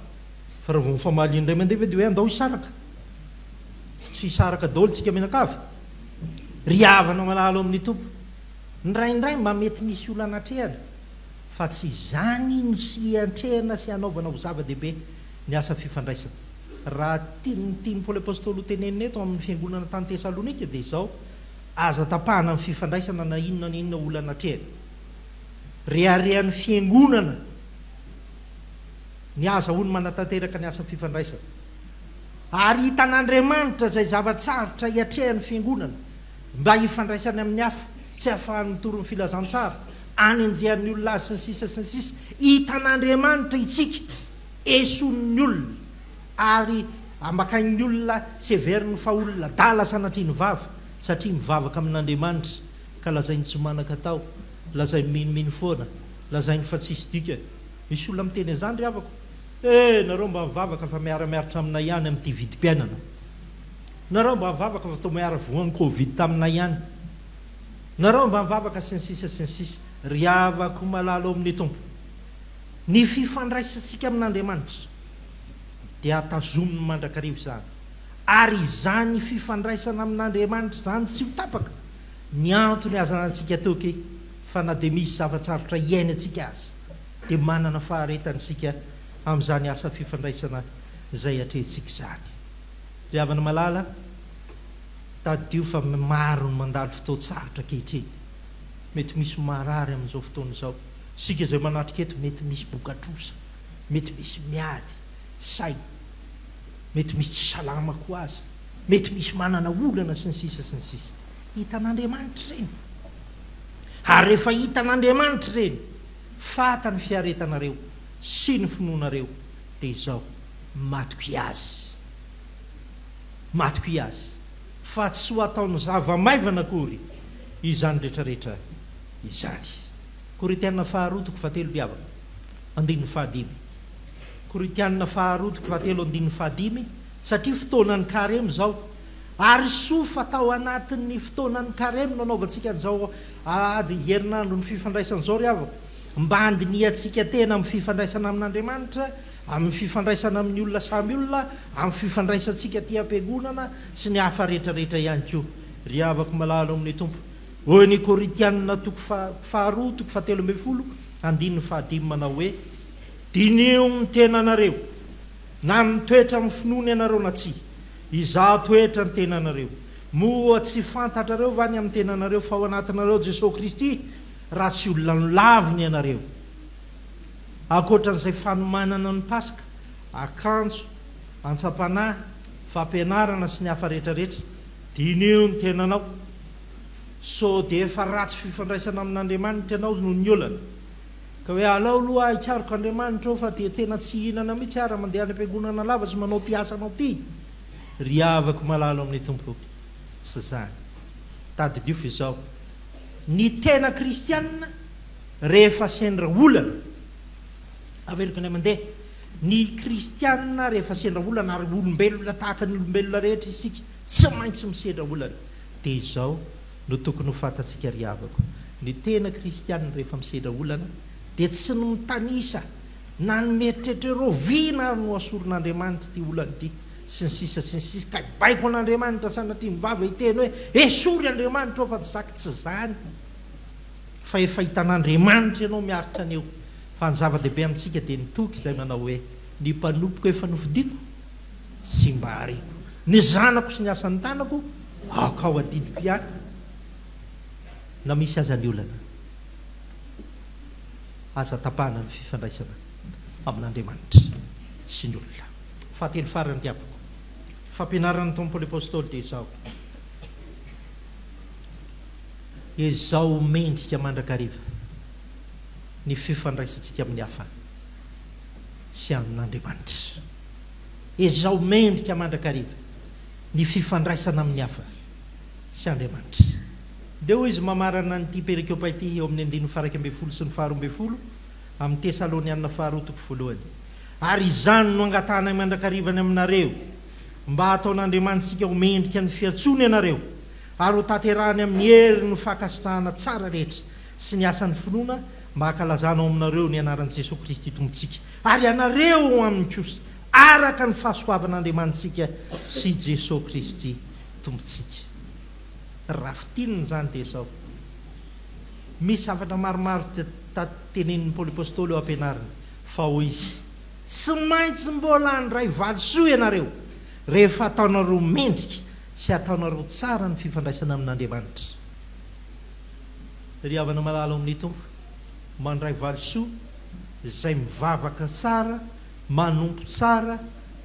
Speaker 6: fa raha vao mifamaly indray mandeha dia hoe andao hisaraka, tsy hisaraka daholo tsika mianakavy. Ry havana malalo amin'ny tompo, indraindray mba mety misy olana atrehana, fa tsy izany no sy antrehana sy hanaovana ho zava-dehibe ny asa fifandraisana. Raha tiany Paoly apôstôly ho tenenina eto amin'ny fiangonana tany Tesalonika dia izao, aza tapahana amin'ny fifandraisana na inona olana atrehana. Reharehan'ny fiangonana ny aza hono manatanteraka ny asa fifandraisana, ary hitan'Andriamanitra izay zavatsarotra hiatrehan'ny fiangonana mba hifandraisany amin'ny hafa, tsy hahafahan'ny mitorony filazantsara, anenjehan'ny olona azy sy ny sisa. Hitan'Andriamanitra itsika eson'ny olona ary ambakain'ny olona severiny fa olona dala sanatriany vava, satria mivavaka amin'Andriamanitra ka lazainy tsy manaka tao, lazainy miniminy foana, lazainy fa tsisy dika. Misy olona miteny izany ry havako, nareo mba mivavaka fa miara-miaritra aminay ihany amin'ity vidim-piainana, nareo mba mivavaka fa tao miara voan'ny Covid taminay ihany, nareo mba mivavaka sy ny sisa. Ry havako malalo amin'ny tompo, ny fifandraisantsika amin'Andriamanitra dia atazominy mandrakarivo izany, ary izany fifandraisana amin'Andriamanitra izany tsy ho tapaka. Ny antony azanantsika toky fa na dia misy zavatsarotra iaina antsika azy dia manana faharetana isika amin'izany asa fifandraisana izay atrehantsika izany. Ry havana malala, tadio fa maro ny mandalo fotoan-tsarotra ankehitriny, mety misy marary amin'izao fotoana izao. Sika izay manatrika eto mety misy bokatrosa, mety misy miady say, mety misy tsy salama koa azy, mety misy manana olana sy ny sisa. Hitan'Andriamanitra ireny, ary rehefa hitan'Andriamanitra ireny, fata ny fiaretanareo sy ny finoanareo dia izao matoky azy, fa tsy ho ataony zava-maivana akory izany rehetrarehetra izany. Koritianina 2:7 ry havana, 5. Koritianina 2:7 satria fotoanan'ny karemy izao, ary soa fatao anatin'ny fotoanan'ny karemy no anaovantsika an'izao ady herinandro ny fifandraisana izao ry havako, mba handiniantsika tena amin'ny fifandraisana amin'Andriamanitra, amin'ny fifandraisana amin'ny olona samy olona, amin'ny fifandraisantsika aty am-piangonana sy ny hafa rehetrarehetra ihany koa. Ry havako malalo amin'ny tompo, hoy ny Koritianina 2:7 andininy 5 manao hoe, dinio ny tenanareo na mitoetra amin'ny finoana ianareo na tsy, izaho toetra ny tenanareo, moa tsy fantatrareo va ny amin'ny tenanareo fa ao anatinareo Jesosy Kristy, raha tsy olona nolaviny ianareo. Ankoatran'izay fanomanana ny Pasika, akanjo, antsapana fampianarana sy ny hafa rehetrarehetra dineo ny tenanao so de efa ratsy fifandraisana amin'Andriamanitra ianao noho ny olana ka hoe alao aloha aikaroko Andriamanitra fa de tena tsy hinana mihitsy ara mandeha any am-piangonana lava sy manao ty asanao ty ry avako malalo amin'ny tompo tsy zany tady diofo izao ny tena kristianina rehefa sendra olana averiko ny mandeha ny kristianina rehefa sendra olana ary olombelona tahaka ny olombelona rehetra isika tsy maintsy misendra olana de izao no tokony ho fantatsika ry avako ny tena kristianina rehefa misendra olana de tsy no mitanisa na ny meritreritra rovina no asorin'Andriamanitra ty olana ty sy ny sisa ka baiko an'Andriamanitra sanatria mivava hiteny hoe esory Andriamanitra fa tsy zaka tsy zany fa efa hitan'Andriamanitra ianao miaritra aneo fa ny zava-dehibe amintsika de nitoky izay manao hoe ny mpanompoka efa nofidiko sy mba hariko ny zanako sy ny asan'ny tanako akao adidiko ihany na misy aza ny olana aza tapahana ny fifandraisana amin'Andriamanitra sy ny olona fahatelo farany diavako fampianarana tompo apôstôly de izao mendrika mandrakariva ny fifandraisantsika amin'ny hafa sy amin'Andriamanitra izao mendrika mandrakariva ny fifandraisana amin'ny hafa sy Andriamanitra de hoy izy mamarana nyty perikiopa ity eo amin'ny 9:12 sy ny 12 amin'ny Tesaloniana 2:1 ary izany no angatana mandrakarivany aminareo mba ataon'Andriamanitsika ho mendrika ny fiatsony ianareo ary ho tanterahany amin'ny hery no fankasitrahana tsara rehetra sy ny asan'ny finoana mba hakalazana ao aminareo ny anaran'i Jesosy Kristy tompontsika ary ianareo amin'ny kosa araka ny fahasoavan'Andriamanitsika sy Jesosy Kristy tompontsika rafitininy zany de izao misy zavatra maromaro tatenenin'ny Paoly apôstôly eo ampianariny fa hoy izy tsy maintsy mbola andray valisoa ianareo rehefa ataonareo mendrika sy ataonareo tsara ny fifandraisana amin'Andriamanitra ry havana malala amin'ny tompo mandray valisoa izay mivavaka tsara manompo tsara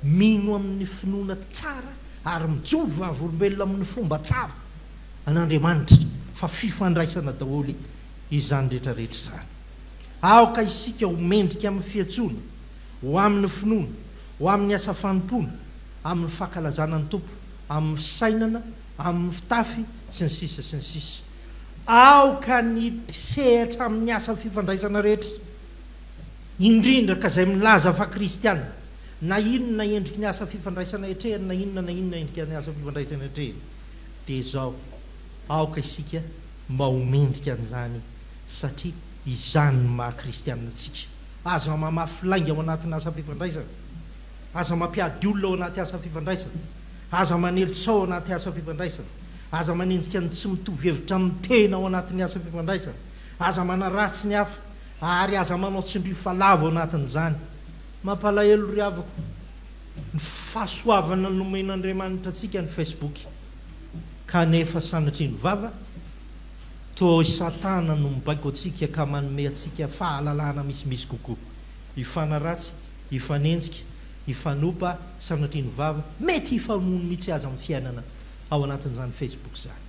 Speaker 6: mino amin'ny finoana tsara ary mijovy vavolombelona amin'ny fomba tsara an'Andriamanitra fa fifandraisana daholy izany rehetrarehetra zany aoka isika ho mendrika amin'ny fiatsona ho amin'ny finoana ho amin'ny asa fanompona amin'ny fankalazana ny tompo amin'ny fisainana amin'ny fitafy sy ny sisa aoka ny sehatra amin'ny asa fifandraisana rehetra indrindra ka zay milaza fa kristianina na inona endriky ny asa fifandraisana etrehany na inona endriky ny asa fifandraisana etrehany de zao aoka isika mba ho mendrika an'izany satria izany ny maha-kristianina atsika aza mamafy lainga ao anatin'ny asa fifandraisana aza mampiady olona ao anaty asa fifandraisana aza manelitsao ao anaty asa fifandraisana aza manenjika ny tsy mitovy hevitra amin'ny tena ao anatin'ny asa fifandraisana aza manaratsy ny hafa ary aza manao tsindrio falava ao anatin'izany mampalahelo ry avako ny fahasoavana nomen'Andriamanitra atsika ny Facebook kanefa sanatriny vava to satana no mibaiko atsika ka manome atsika fahalalana misimisy kokoa ifanaratsy ifanenjika ifanopa sanatriny vava mety hifamono mihitsy aza amin'ny fiainana ao anatin'izany Facebook zany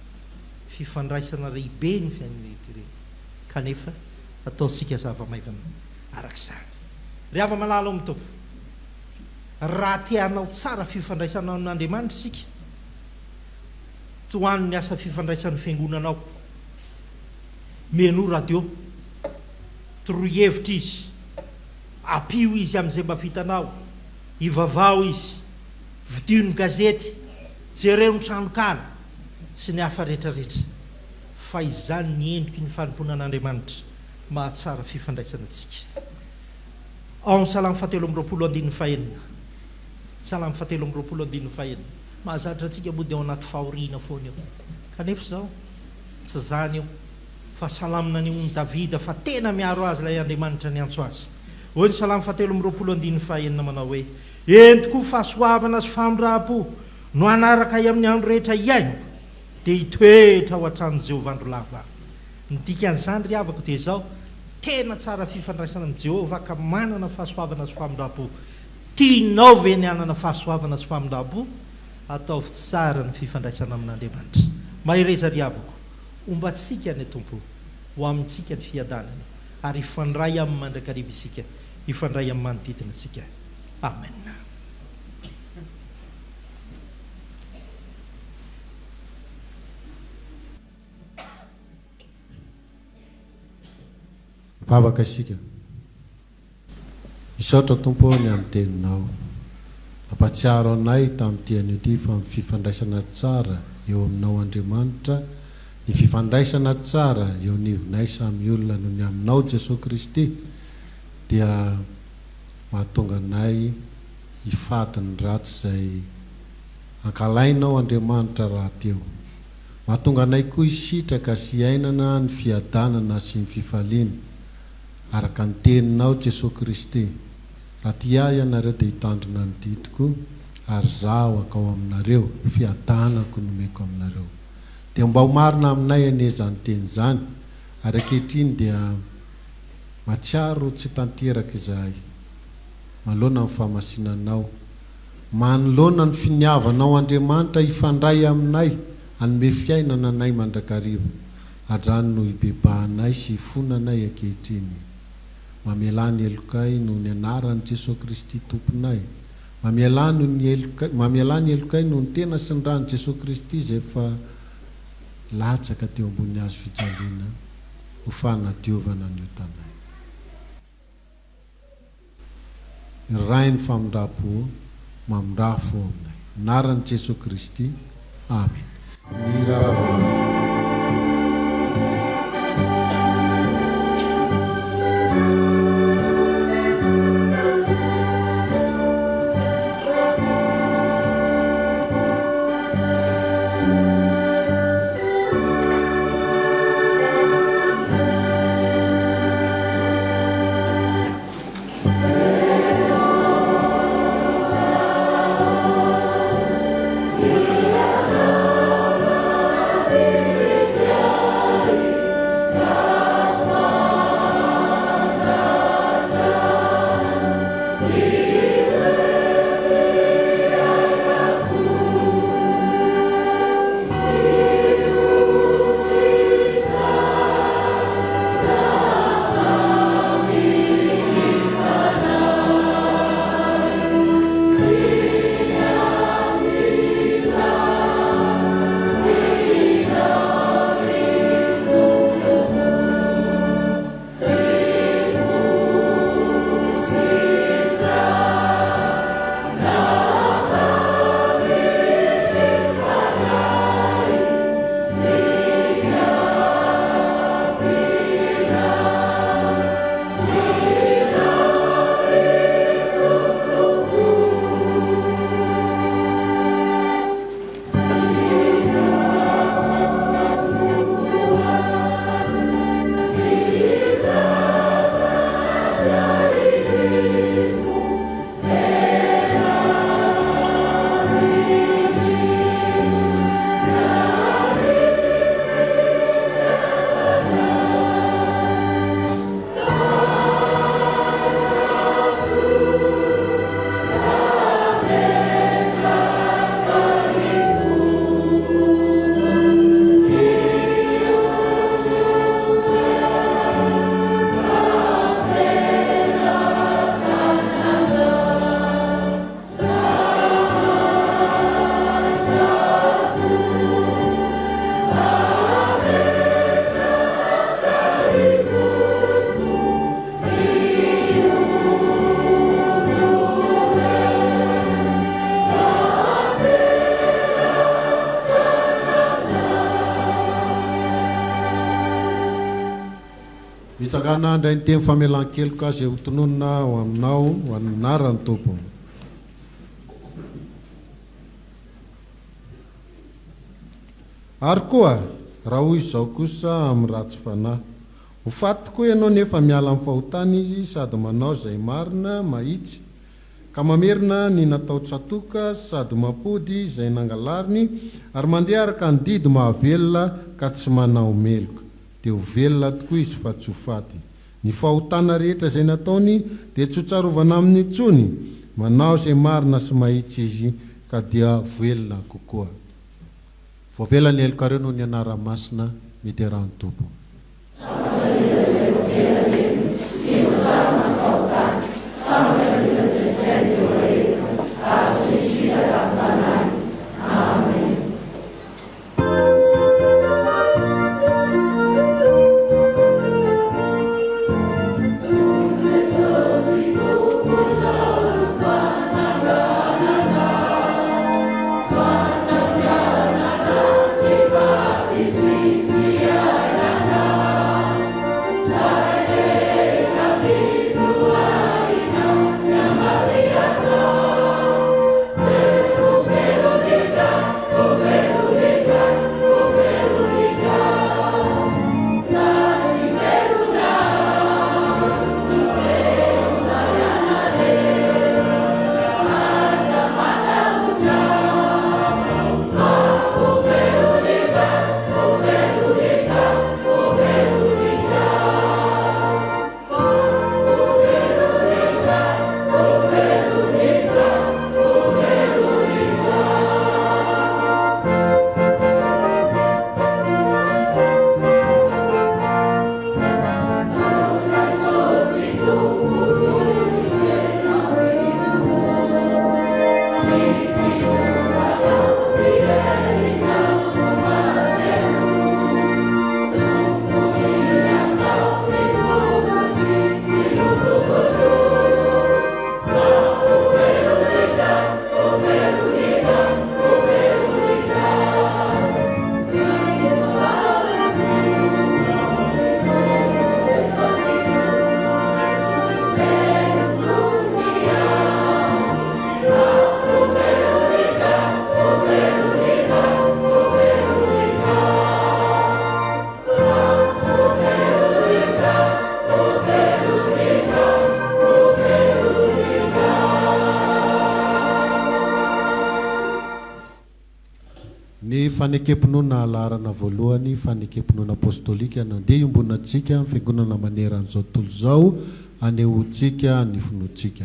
Speaker 6: fifandraisana lehibe ny fiainana ireny kanefa ataontsika zava-maivana arak'izany ry hava malala ao amin'ny tompo raha teanao tsara fifandraisana amin'Andriamanitra isika toan'ny asa fifandraisan'ny fiangonanao meno radio torohevitra izy apio izy amin'izay mba vitanao ivavao izy vidio ny gazety jereo ny tranokala sy ny hafa rehetrarehetra fa izany ny endriky ny fanompona an'Andriamanitra mahatsara fifandraisana atsika ao ny salamo 7:20 salamo 7:20 mahazatra atsika moa de ao anaty fahoriana foana eo kanefa zao tsy zany eo fa salamina ny ony Davida fa tena miaro azy lay Andriamanitra ny antso azy hoy ny salamo 7:20 manao hoe entiko fahasoavana sy famindraham-po no anaraka amin'ny andro rehetra iaino de hitoetra ao an-tranon'i Jehovah andro lava ny dikan'izany ry havako de zao tena tsara fifandraisana amin'ny Jehovah ka manana fahasoavana sy famindraham-po tianao ve ny anana fahasoavana sy famindabo ataovy tsara ny fifandraisana amin'Andriamanitra. Mahireza riavako ombatsika ny tompo ho amintsika ny fiadanany ary ifandray amin'ny mandrakariva isika, ifandray amin'ny manodidina antsika. Amen.
Speaker 1: Vavaka isika. Isaotra tompo ny amin'ny teninao. Mampatsiaro anay tamin'ity anio ty fa ny fifandraisana tsara eo aminao Andriamanitra, ny fifandraisana tsara eo anivonay samy olona noho ny aminao Jesosy Kristy dia mahatonga anay hifaty ny ratsy izay ankalainao Andriamanitra raha teo. Mahatonga anay koa hisitraka sy hiainana ny fiadanana sy ny fifaliana araka ny teninao Jesosy Kristy. Raha ty ahy ianareo dia hitandrina ny ditiko ary zaho akao aminareo, fiadanako nomeko aminareo. Dia mba ho marina aminay ane izany teny izany, ary ankehitriny dia matsiaro tsy tanteraka izahay. Manoloana ny fahamasinanao, manoloana ny finiavanao Andriamanitra hifandray aminay, hanome fiainana anay mandrakariva. Andrany no hibebahanay sy hifonanay ankehitriny. Mamelany elokay noho ny anaran'i Jesosy Kristy tomponay. Mamelany elokay noho ny tena sy ny ran'i Jesosy Kristy izay efa latsaka teo ambony hazo fijaliana ho fanadiovana ny tanay. Ray ny famindrapo mamindrafo aminay. Anaran'i Jesosy Kristy. Amen. Mitsangan'andra ny teny famelan-keloka izay ho tononona ho aminao ho anarany tompo. Ary koa raha hoy izao kosa amin'ny ratsy fanahy, ho faty tokoa ianao nefa miala amin'ny fahotana izy sady manao izay marina mahitsy ka mamerina ny natao tsatoka sady mampody izay nangalariny ary mandeha araka ny didy mahavelona ka tsy manao meloka. Dia ho velona tokoa izy fa tsy ho faty. Ny fahotana rehetra izay nataony dia tsy ho tsarovana amin'ny intsony manao izay marina sy mahitsy izy ka dia velona kokoa. Voavelany elokareo noho ny anara-masina miterahany tompo. Fanekepinoana alarana voalohany fanekepinoana apostolika nandeha iombonantsika amin'ny fiangonana maneran'izao tontolo izao anehoantsika ny finoantsika.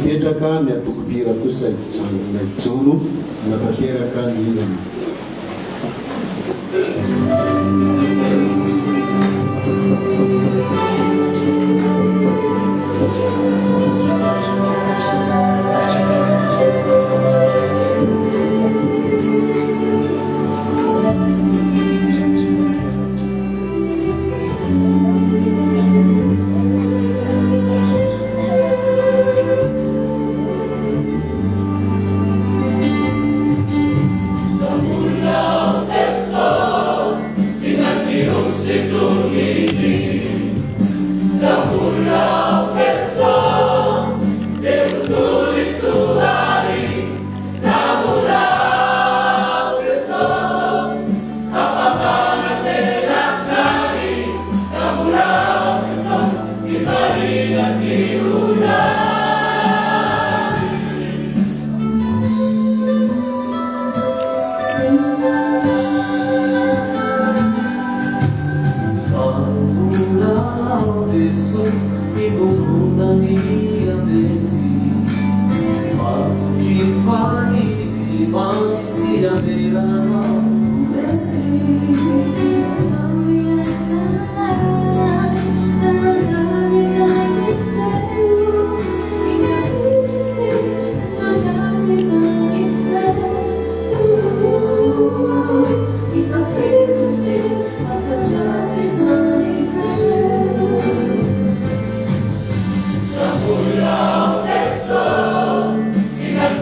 Speaker 1: Mipetraka ny atokopira kosa itsangona ijoro natanteraka ny ilana.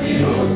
Speaker 7: Signor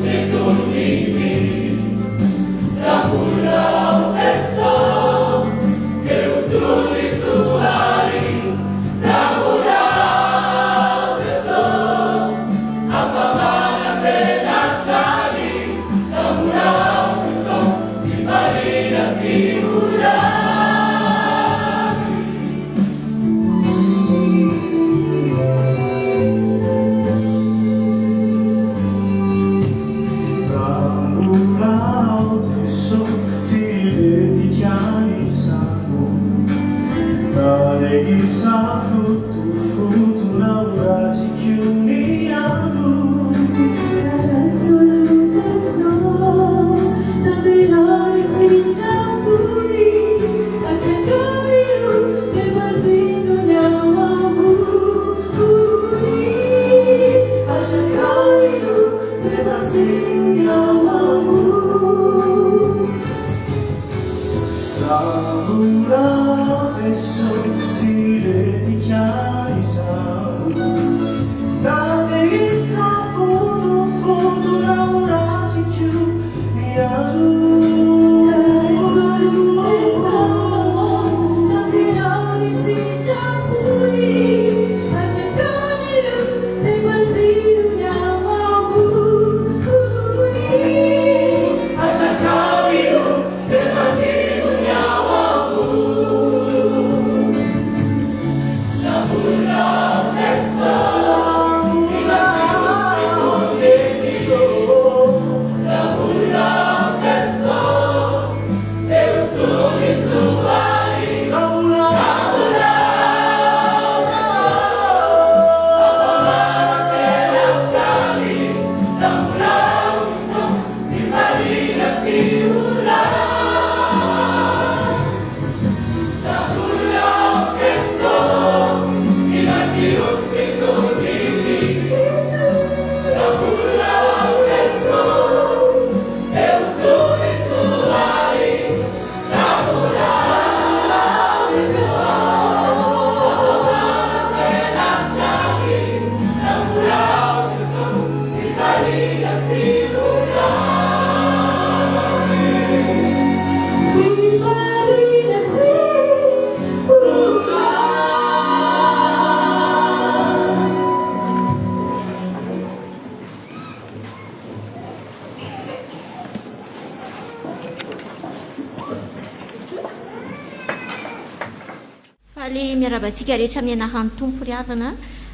Speaker 7: miarabantsika rehetra amin'ny anaran'ny tompo ry havana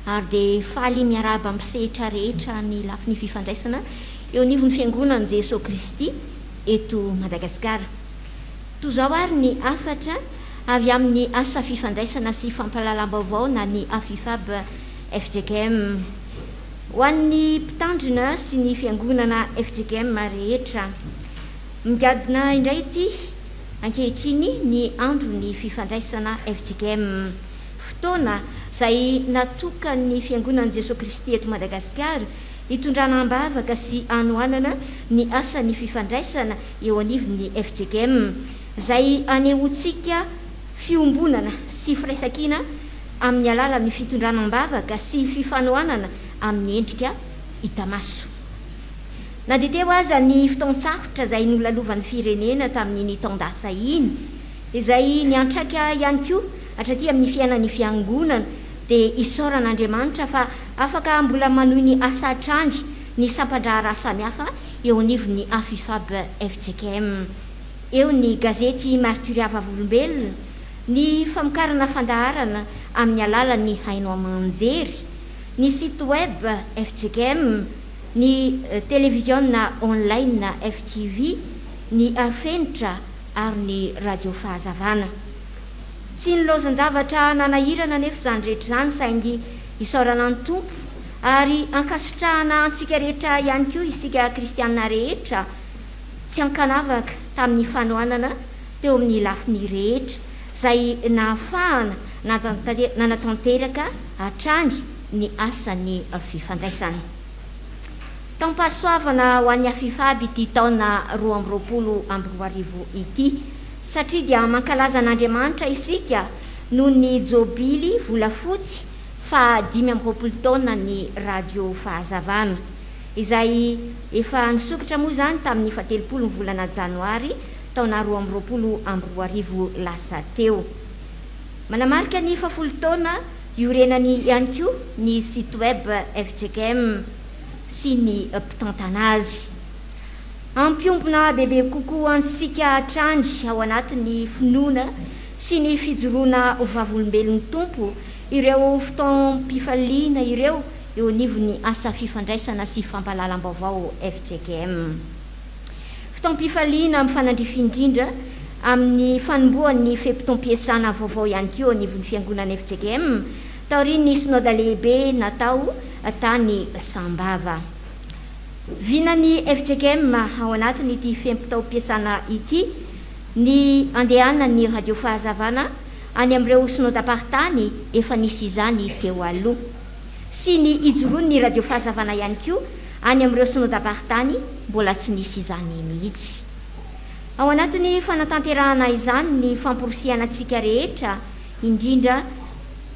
Speaker 7: ary dia faly miaraba amin'ny sehitra rehetra ny lafiny fifandraisana eo anivon'ny fiangonan'i Jesosy Kristy eto Madagasikara. Toy izao ary ny afatra avy amin'ny asa fifandraisana sy fampahalalam-baovao na ny AFIFAB FJKM. Ho an'ny mpitandrina sy ny fiangonana FJKM rehetra, migadina indray ity ankehitriny ny andro ny fifandraisana FJKM, fotoana izay natokan'ny fiangonan'i Jesosy Kristy eto Madagasikara hitondrana ambavaka sy anohanana ny asan'ny fifandraisana eo anivon'ny FJKM, izay anehoantsika fiombonana sy firaisan-kina amin'ny alalan'ny fitondrana ambavaka sy fifanohanana amin'ny endrika hita maso. Na dia teo aza ny fotoan-tsafotra izay nolalovan'ny firenena tamin'ny taon-dasa iny, izay niantraika ihany koa hatraty amin'ny fiainan'ny fiangonana dia isaoran'Andriamanitra fa afaka mbola manohy ny asa atrandry ny sampandraharaha samihafa eo anivon'ny AFIFAB FJKM. Eo ny gazety Marturia Vavolombelona, ny famokarana fandaharana amin'ny alalan'ny haino amanjery, ny site web FJKM, ny télévision online FTV, ny afenitra ary ny radio fahazavana. Tsy nilozan-javatra nanahirana nefa izany rehetra izany saingy isaorana ny tompo ary ankasitrahana antsika rehetra ihany koa isika kristianina rehetra tsy ankanavaka tamin'ny fanohanana teo amin'ny lafiny rehetra izay nahafahana nanatanteraka hatrany ny asan'ny fifandraisana. Taom-pahasoavana ho an'ny AFIFAB ity taona 2024 ity, satria dia mankalaza an'Andriamanitra isika noho ny jobily volafotsy fa 520 taona ny radio fahazavana, izay efa nisokatra moa izany tamin'ny 17 volana janoary taona 2022 lasa teo. Manamarika ny 10 taona iorenany ihany koa ny site web FJKM sy ny mpitantana azy. Ampiombona bebe kokoa antsika hatrandry ao anatin'ny finoana sy ny fijoroana ho vavolombelon'ny tompo ireo fotoam-pifaliana ireo eo anivon'ny asa fifandraisana sy fampahalalam-baovao FJKM. Fotoam-pifaliana mifanandrify indrindra amin'ny fanomboan'ny fempitom-piasana vaovao ihany keo anivon'ny fiangonana FJKM taorian'ny synode lehibe natao tany Sambava. Vinany FJKM ao anatin'ity fempitao-piasana ity ny andehanan'ny radio fahazavana any amin'ireo synodam-paritany efa nisy izany teo aloha sy ny ijoroan'ny radio fahazavana ihany koa any amin'ireo synodam-paritany mbola tsy nisy izany mihitsy. Ao anatin'ny fanatanterahana izany ny famporosiana antsika rehetra indrindra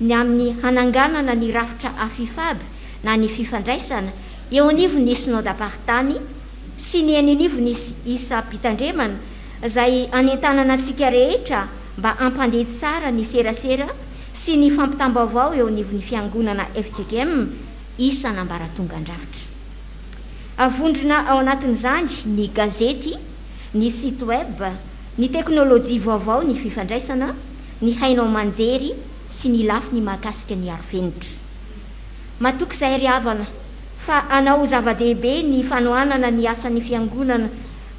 Speaker 7: ny amin'ny hananganana ny rafitra afifab na ny fifandraisana eo anivo ny synodam-paritany sy ny aninivo ny isa-pitandremana izay anentanana antsika rehetra mba ampandeha tsara ny serasera sy ny fampitam-baovao eo anivon'ny fiangonana FJKM isa nambaratongan-drafitra. Avondrina ao anatin'izany ny gazety, ny site web, ny teknôlôjia vaovao, ny fifandraisana, ny hainao manjery sy ny lafiny mahakasika ny arofenitra. Matoky izay ry havana fa anao zava-dehibe ny fanohanana ny asan'ny fiangonana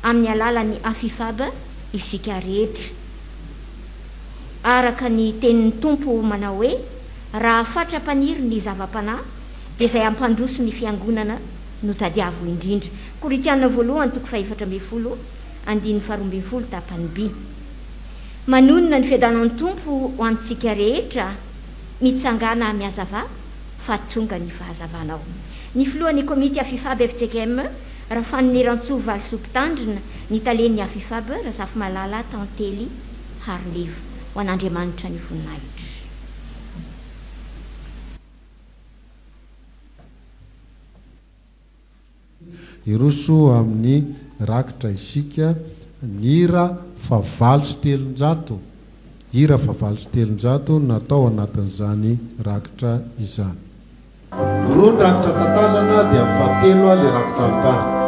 Speaker 7: amin'ny alalan'ny afifab isika rehetra. Araka ny tenin'ny tompo manao hoe raha fatra-paniry ny zava-panahy dia izay ampandroso ny fiangonana no tadiavo indrindra. Koritiana voalohany toko 4:12 andiny 12 tapany B. Manonona ny fiadanan'ny tompo ho antsika rehetra mitsangana miazava fa tonga ny fahazavanao. Ny filohan'ny komity afifab FJKM Rafany Rantsoa Valsopitandrina, ny talen'ny afifab Razafy Malala Tantely Harliva. Ho an'Andriamanitra ny voninahitra.
Speaker 1: Iroso amin'ny rakitra isika ny hira fa 700. Hira fa 700 natao anatin'izany rakitra izany. Roa ny rakitra tatazana dia fatelo le rakitra altara.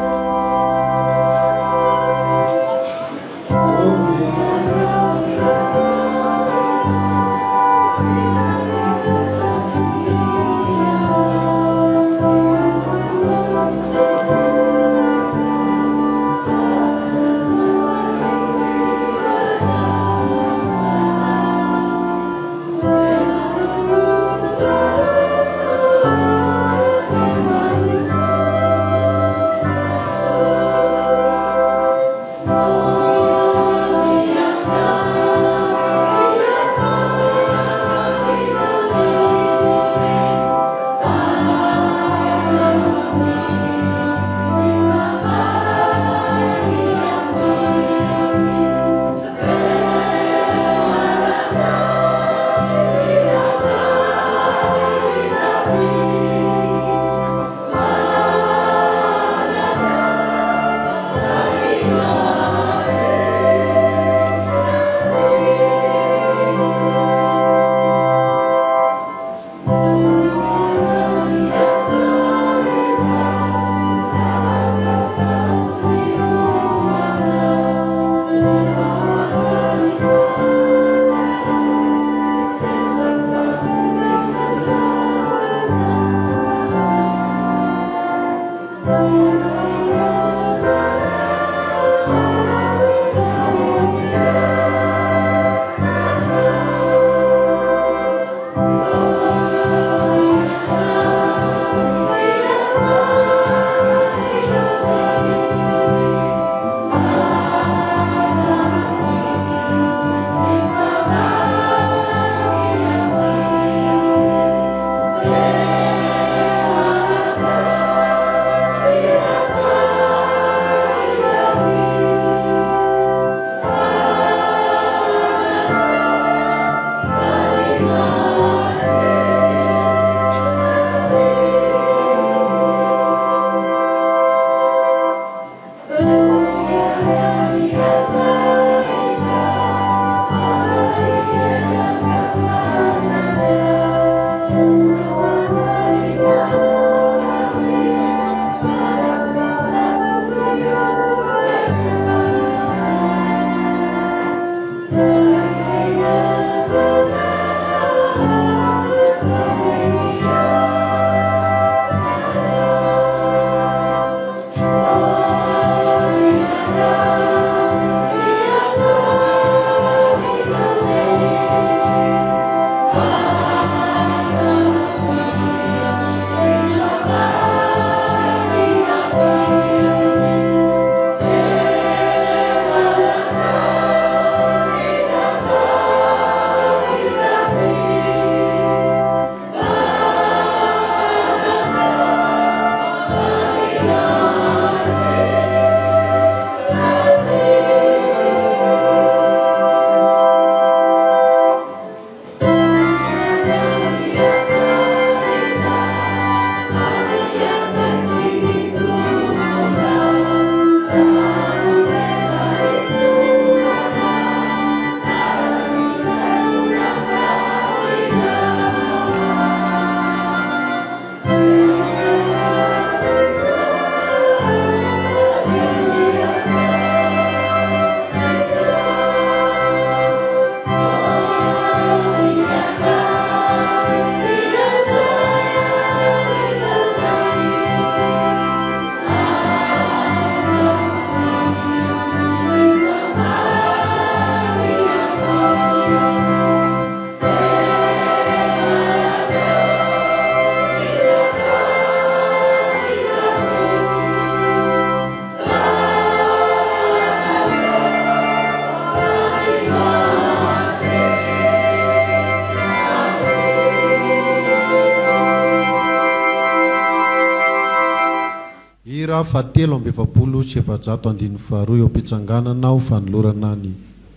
Speaker 1: 722 eo am-pitsanganana ao fanolorana ny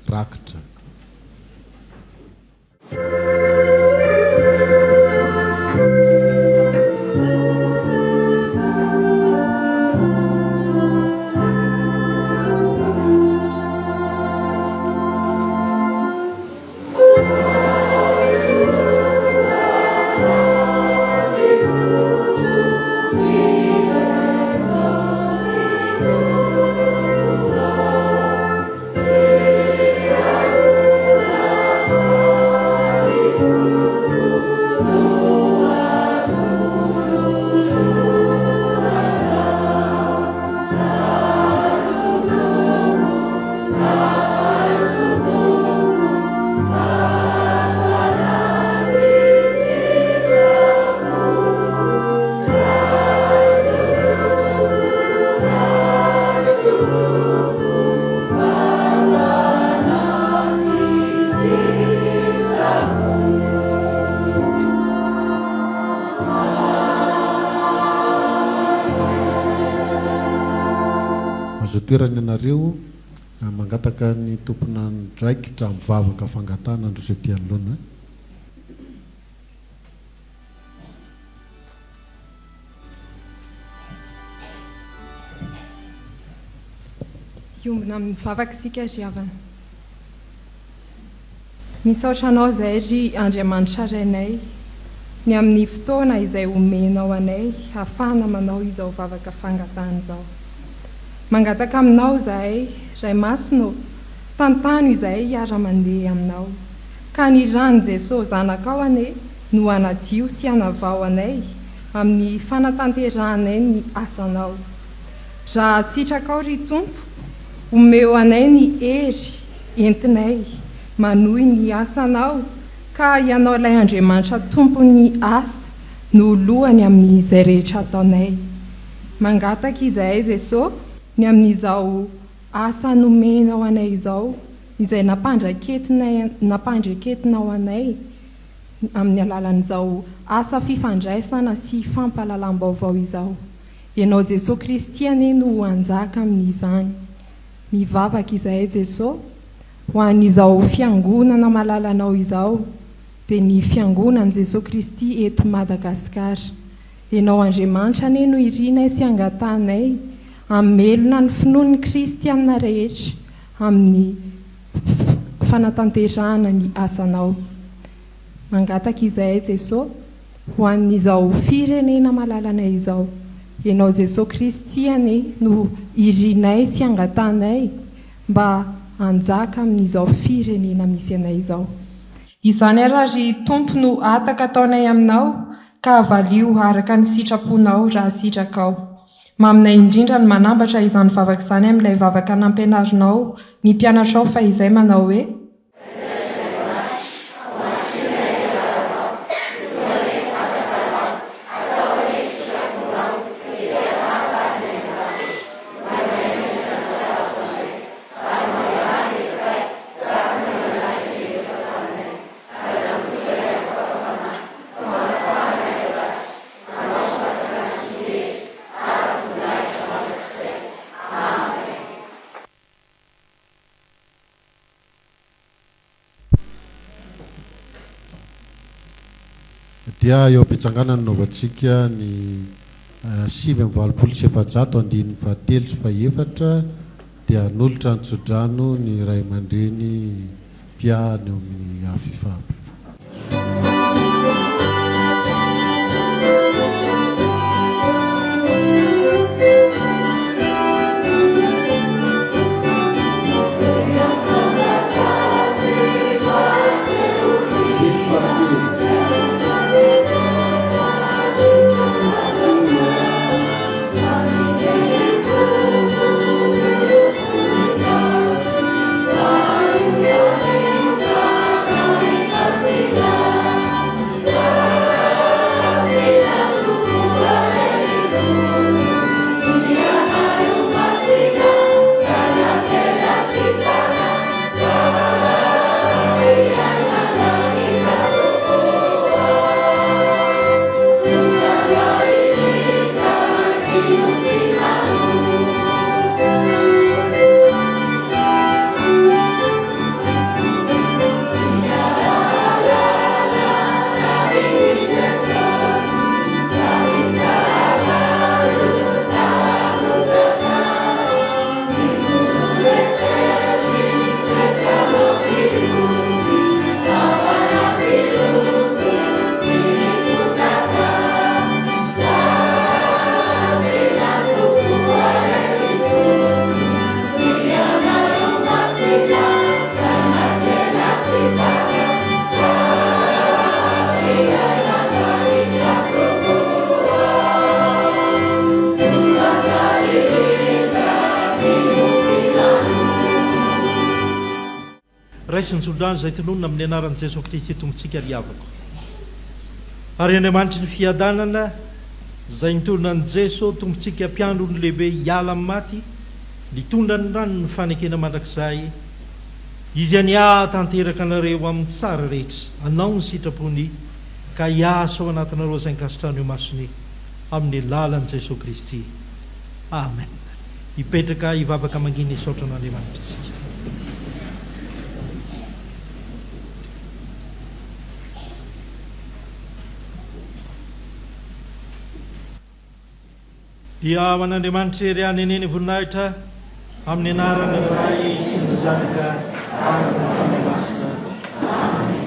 Speaker 1: rakitra. Toerana ianareo mangataka ny tompona ndraikitra mivavaka fangatana andro izay tian'oloana.
Speaker 8: Iombona amin'ny vavaka isika ry havana. Misaotra anao izay ry Andriamanitra renay ny amin'ny fotoana izay omenao anay ahafahana manao izao vavaka fangatana izao. Mangataka aminao izahay ray masino tantano izahay hiara-mandeha aminao ka ny rano Jesosy zanakao ane no hanadio sy hanavao anay amin'ny fanatanteranay ny asanao. Raha sitrakao ry Tompo, omeo anay ny hery entinay manohy ny asanao ka ianao ilay Andriamanitra tompony asa no lohany amin'izay rehetra ataonay. Mangataka izahay Jesosy ny amin'izao asa nomenao anay izao izay napandreketinao anay amin'ny alalan'izao asa fifandraisana sy fampahalalam-baovao izao. Ianao Jesosy Kristy ane no anjaka amin'izany. Mivavaka izahay Jesosy ho an'izao fiangonana malalanao izao dia ny fiangonana Jesosy Kristy eto Madagasikara. Ianao Andriamanitra ane no irinay sy angatanay amelona ny finoan'ny kristianina rehetra amin'ny fanatanterahana ny asanao. Mangataka izahay Jesosy ho an'izao firenena malalanay izao. Ianao Jesosy Kristy ane no irinay sy angatanay mba anjaka amin'izao firenena misy anay izao. Izany ara ry Tompo no ataka ataonay aminao ka avalio araka ny sitraponao raha sitrakao. Maminay indrindra ny manambatra izany vavaka izany amin'ilay vavaka nampianarinao ny mpianatrao fa izay manao hoe
Speaker 1: dia eo am-pitsanganana naovantsika ny 727 dia nolotra antsodrano ny ray aman-dreny mpiany eo amin'ny afifaby.
Speaker 9: Yes.
Speaker 6: raisy ny zondrano izay tononona amin'ny anaran'i Jesosy Kristy tombontsika riavako. Ary Andriamanitry ny fiadanana izay nitondra an' Jesosy tombontsika mpiandro ny lehibe hiala amin'ny maty, nitondra ny rano ny fanekena mandrakizay, izy ania tanteraka anareo amin'ny tsara rehetra, anao ny sitrapony ka hiasa ao anatinareo izay nkasitrano io masony amin'ny lalan'i Jesosy Kristy. Amen. Hipetraka hivavaka mangina isaotra n'Andriamanitra isika. Dia ho an'Andriamanitra ery aneneny voninahitra amin'ny anarana Ray sy ny Zanaka ary ny Fanahy Masina. Amen.